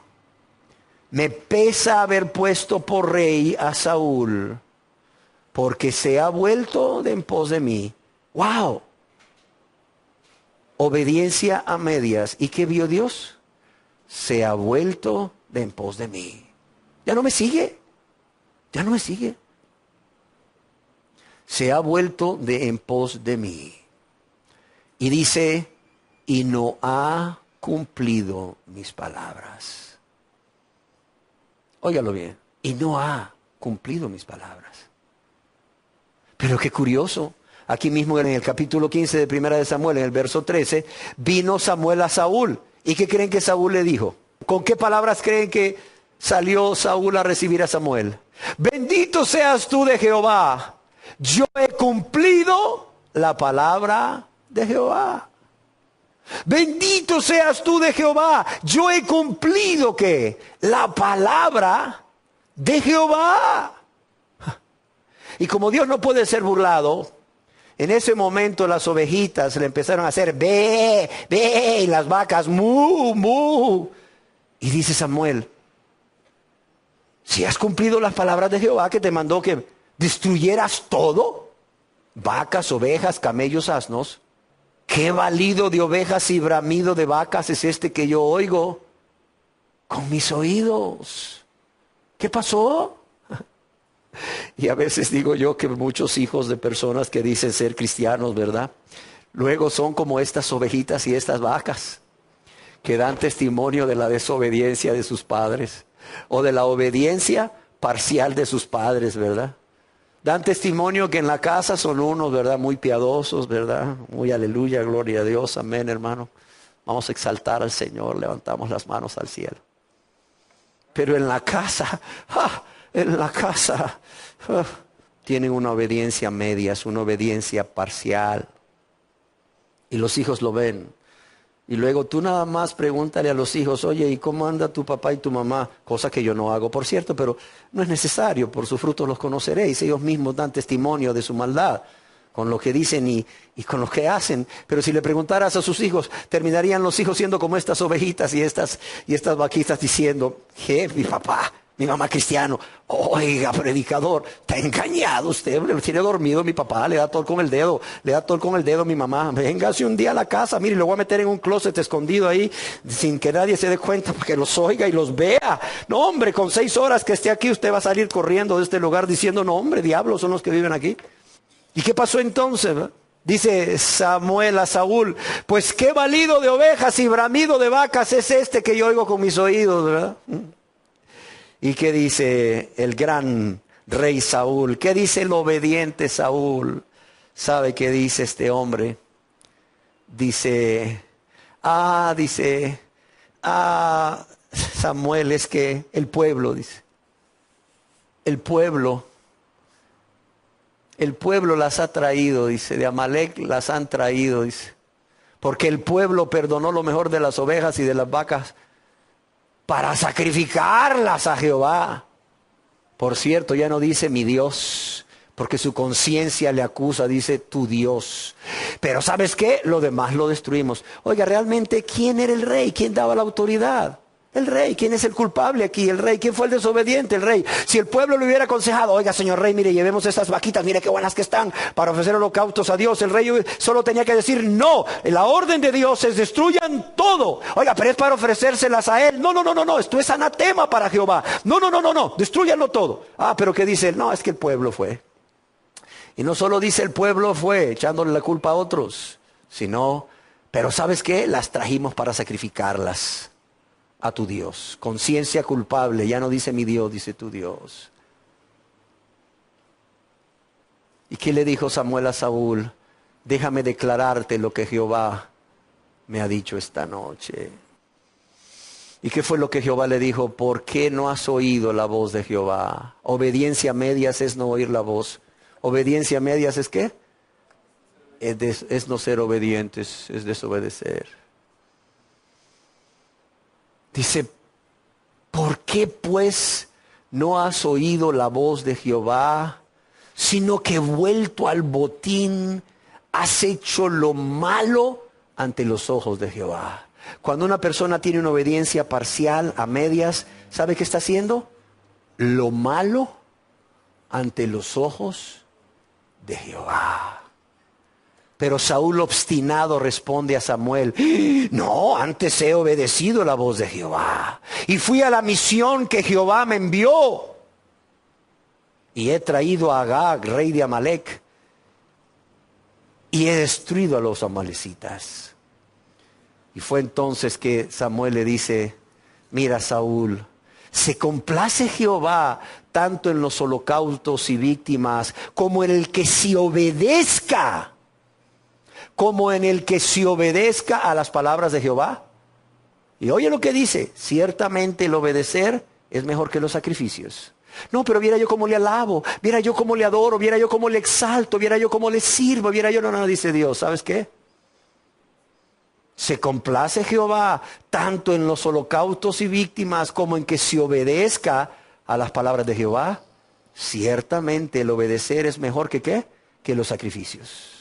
haber puesto por rey a Saúl, porque se ha vuelto de en pos de mí. ¡Wow! Obediencia a medias. ¿Y qué vio Dios? Se ha vuelto de en pos de mí. Ya no me sigue. Ya no me sigue. Se ha vuelto de en pos de mí. Y dice, y no ha cumplido mis palabras. Óigalo bien. Y no ha cumplido mis palabras. Pero qué curioso. Aquí mismo en el capítulo 15 de Primera de Samuel, en el verso 13, vino Samuel a Saúl. ¿Y qué creen que Saúl le dijo? ¿Con qué palabras creen que salió Saúl a recibir a Samuel? Bendito seas tú de Jehová. Yo he cumplido la palabra de Jehová. Bendito seas tú de Jehová. Yo he cumplido ¿qué? La palabra de Jehová. Y como Dios no puede ser burlado, en ese momento las ovejitas le empezaron a hacer ve, ve, y las vacas mu, mu. Y dice Samuel, si has cumplido las palabras de Jehová que te mandó que destruyeras todo, vacas, ovejas, camellos, asnos, ¿qué balido de ovejas y bramido de vacas es este que yo oigo con mis oídos? ¿Qué pasó? Y a veces digo yo que muchos hijos de personas que dicen ser cristianos, ¿verdad? Luego son como estas ovejitas y estas vacas que dan testimonio de la desobediencia de sus padres o de la obediencia parcial de sus padres, ¿verdad? Dan testimonio que en la casa son unos, ¿verdad? Muy piadosos, ¿verdad? Muy aleluya, gloria a Dios, amén, hermano. Vamos a exaltar al Señor, levantamos las manos al cielo. Pero en la casa, tienen una obediencia media, es una obediencia parcial. Y los hijos lo ven. Y luego tú nada más pregúntale a los hijos, oye, ¿y cómo anda tu papá y tu mamá? Cosa que yo no hago, por cierto, pero no es necesario, por sus frutos los conoceréis. Ellos mismos dan testimonio de su maldad, con lo que dicen y con lo que hacen. Pero si le preguntaras a sus hijos, terminarían los hijos siendo como estas ovejitas y estas vaquitas diciendo, ¿qué? Mi papá, mi mamá cristiano, oiga, predicador, está engañado usted, le tiene dormido mi papá, le da tol con el dedo, mi mamá, véngase un día a la casa, mire, lo voy a meter en un closet escondido ahí, sin que nadie se dé cuenta, para que los oiga y los vea. No, hombre, con 6 horas que esté aquí, usted va a salir corriendo de este lugar diciendo, no, hombre, diablos son los que viven aquí. ¿Y qué pasó entonces? Dice Samuel a Saúl, pues qué balido de ovejas y bramido de vacas es este que yo oigo con mis oídos, ¿verdad? ¿Y qué dice el gran rey Saúl? ¿Qué dice el obediente Saúl? ¿Sabe qué dice este hombre? Dice, Samuel, es que el pueblo, dice, el pueblo las ha traído, dice, de Amalec las han traído, dice, porque el pueblo perdonó lo mejor de las ovejas y de las vacas para sacrificarlas a Jehová. Por cierto, ya no dice mi Dios, porque su conciencia le acusa, dice tu Dios. Pero ¿sabes qué? Lo demás lo destruimos. Oiga, realmente, ¿quién era el rey? ¿Quién daba la autoridad? El rey. ¿Quién es el culpable aquí? El rey. ¿Quién fue el desobediente? El rey. Si el pueblo le hubiera aconsejado, oiga, señor rey, mire, llevemos estas vaquitas, mire qué buenas que están para ofrecer holocaustos a Dios, el rey solo tenía que decir, no, la orden de Dios es destruyan todo. Oiga, pero es para ofrecérselas a él. No, esto es anatema para Jehová. No, destruyanlo todo. Pero ¿qué dice él? No, es que el pueblo fue. Y no solo dice el pueblo fue, echándole la culpa a otros, sino, pero ¿sabes qué? Las trajimos para sacrificarlas a tu Dios. Conciencia culpable, ya no dice mi Dios, dice tu Dios. ¿Y qué le dijo Samuel a Saúl? Déjame declararte lo que Jehová me ha dicho esta noche. ¿Y qué fue lo que Jehová le dijo? ¿Por qué no has oído la voz de Jehová? Obediencia a medias es no oír la voz. Obediencia a medias es ¿qué? Es no ser obedientes, es desobedecer. Dice, ¿por qué pues no has oído la voz de Jehová, sino que vuelto al botín has hecho lo malo ante los ojos de Jehová? Cuando una persona tiene una obediencia parcial, a medias, ¿sabe qué está haciendo? Lo malo ante los ojos de Jehová. Pero Saúl obstinado responde a Samuel, no, antes he obedecido la voz de Jehová y fui a la misión que Jehová me envió. Y he traído a Agag, rey de Amalec, y he destruido a los amalecitas. Y fue entonces que Samuel le dice, mira Saúl, se complace Jehová tanto en los holocaustos y víctimas como en el que se obedezca. Como en el que se obedezca a las palabras de Jehová. Y oye lo que dice, ciertamente el obedecer es mejor que los sacrificios. No, pero viera yo cómo le alabo, viera yo cómo le adoro, viera yo cómo le exalto, viera yo cómo le sirvo, viera yo, no, dice Dios, ¿sabes qué? Se complace Jehová tanto en los holocaustos y víctimas como en que se obedezca a las palabras de Jehová. Ciertamente el obedecer es mejor que ¿qué? Que los sacrificios.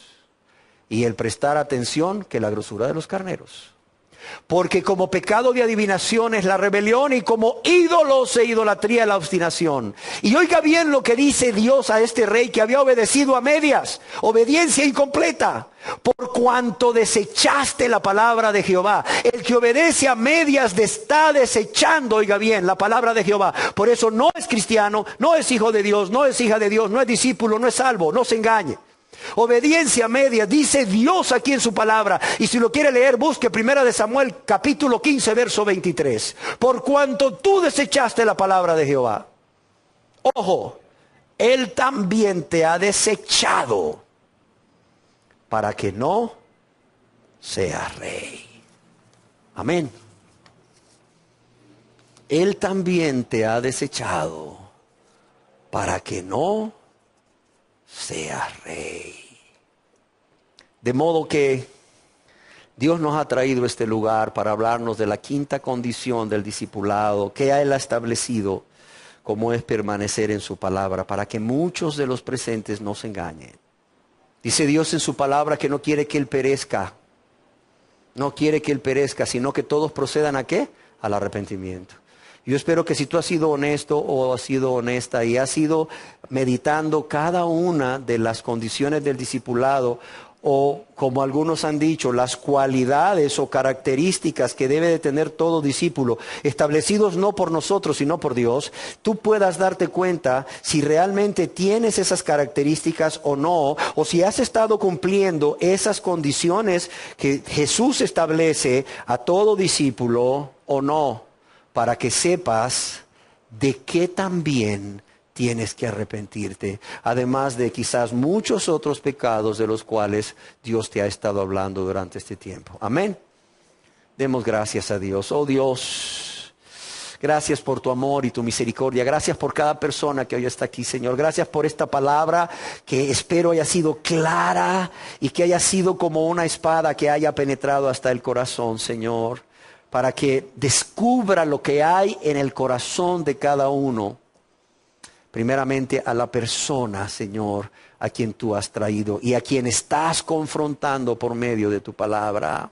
Y el prestar atención que la grosura de los carneros. Porque como pecado de adivinación es la rebelión y como ídolos e idolatría la obstinación. Y oiga bien lo que dice Dios a este rey que había obedecido a medias, obediencia incompleta. Por cuanto desechaste la palabra de Jehová. El que obedece a medias está desechando, oiga bien, la palabra de Jehová. Por eso no es cristiano, no es hijo de Dios, no es hija de Dios, no es discípulo, no es salvo, no se engañe. Obediencia media, dice Dios aquí en su palabra. Y si lo quiere leer, busque 1 Samuel capítulo 15 verso 23. Por cuanto tú desechaste la palabra de Jehová, ojo, Él también te ha desechado para que no seas rey. Amén. Él también te ha desechado para que no seas rey. De modo que Dios nos ha traído a este lugar para hablarnos de la quinta condición del discipulado que Él ha establecido, como es permanecer en su palabra, para que muchos de los presentes no se engañen. Dice Dios en su palabra que no quiere que Él perezca, no quiere que Él perezca, sino que todos procedan ¿a qué? Al arrepentimiento. Yo espero que si tú has sido honesto o has sido honesta y has ido meditando cada una de las condiciones del discipulado, o como algunos han dicho, las cualidades o características que debe de tener todo discípulo, establecidos no por nosotros sino por Dios, tú puedas darte cuenta si realmente tienes esas características o no, o si has estado cumpliendo esas condiciones que Jesús establece a todo discípulo o no, para que sepas de qué también tienes que arrepentirte, además de quizás muchos otros pecados de los cuales Dios te ha estado hablando durante este tiempo. Amén. Demos gracias a Dios. Oh Dios, gracias por tu amor y tu misericordia. Gracias por cada persona que hoy está aquí, Señor. Gracias por esta palabra que espero haya sido clara y que haya sido como una espada que haya penetrado hasta el corazón, Señor, para que descubra lo que hay en el corazón de cada uno. Primeramente a la persona, Señor, a quien tú has traído y a quien estás confrontando por medio de tu palabra.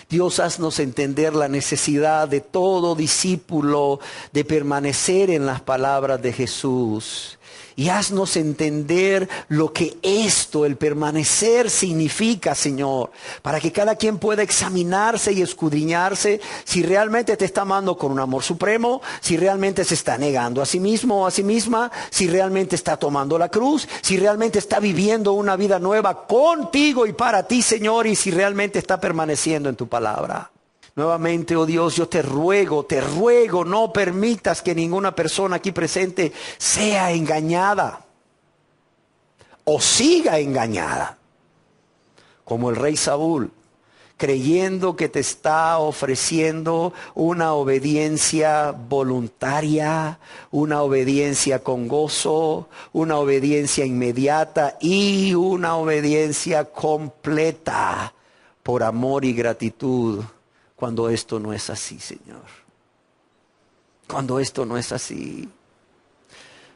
Dios, haznos entender la necesidad de todo discípulo de permanecer en las palabras de Jesús. Y haznos entender lo que esto, el permanecer, significa, Señor. Para que cada quien pueda examinarse y escudriñarse si realmente te está amando con un amor supremo, si realmente se está negando a sí mismo o a sí misma, si realmente está tomando la cruz, si realmente está viviendo una vida nueva contigo y para ti, Señor, y si realmente está permaneciendo en tu palabra. Nuevamente, oh Dios, yo te ruego, no permitas que ninguna persona aquí presente sea engañada o siga engañada. Como el rey Saúl, creyendo que te está ofreciendo una obediencia voluntaria, una obediencia con gozo, una obediencia inmediata y una obediencia completa por amor y gratitud, cuando esto no es así, Señor. Cuando esto no es así.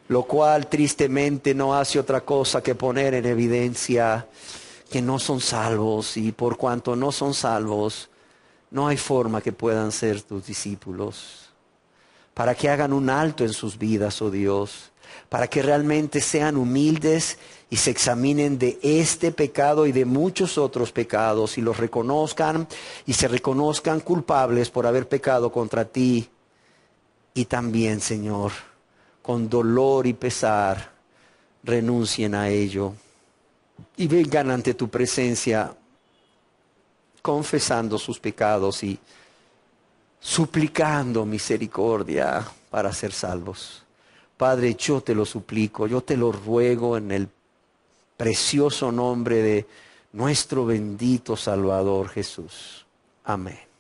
Lo cual tristemente no hace otra cosa que poner en evidencia que no son salvos, y por cuanto no son salvos, no hay forma que puedan ser tus discípulos. Para que hagan un alto en sus vidas, oh Dios, para que realmente sean humildes y se examinen de este pecado y de muchos otros pecados y los reconozcan y se reconozcan culpables por haber pecado contra ti. Y también, Señor, con dolor y pesar, renuncien a ello y vengan ante tu presencia confesando sus pecados y suplicando misericordia para ser salvos. Padre, yo te lo suplico, yo te lo ruego en el precioso nombre de nuestro bendito Salvador Jesús. Amén.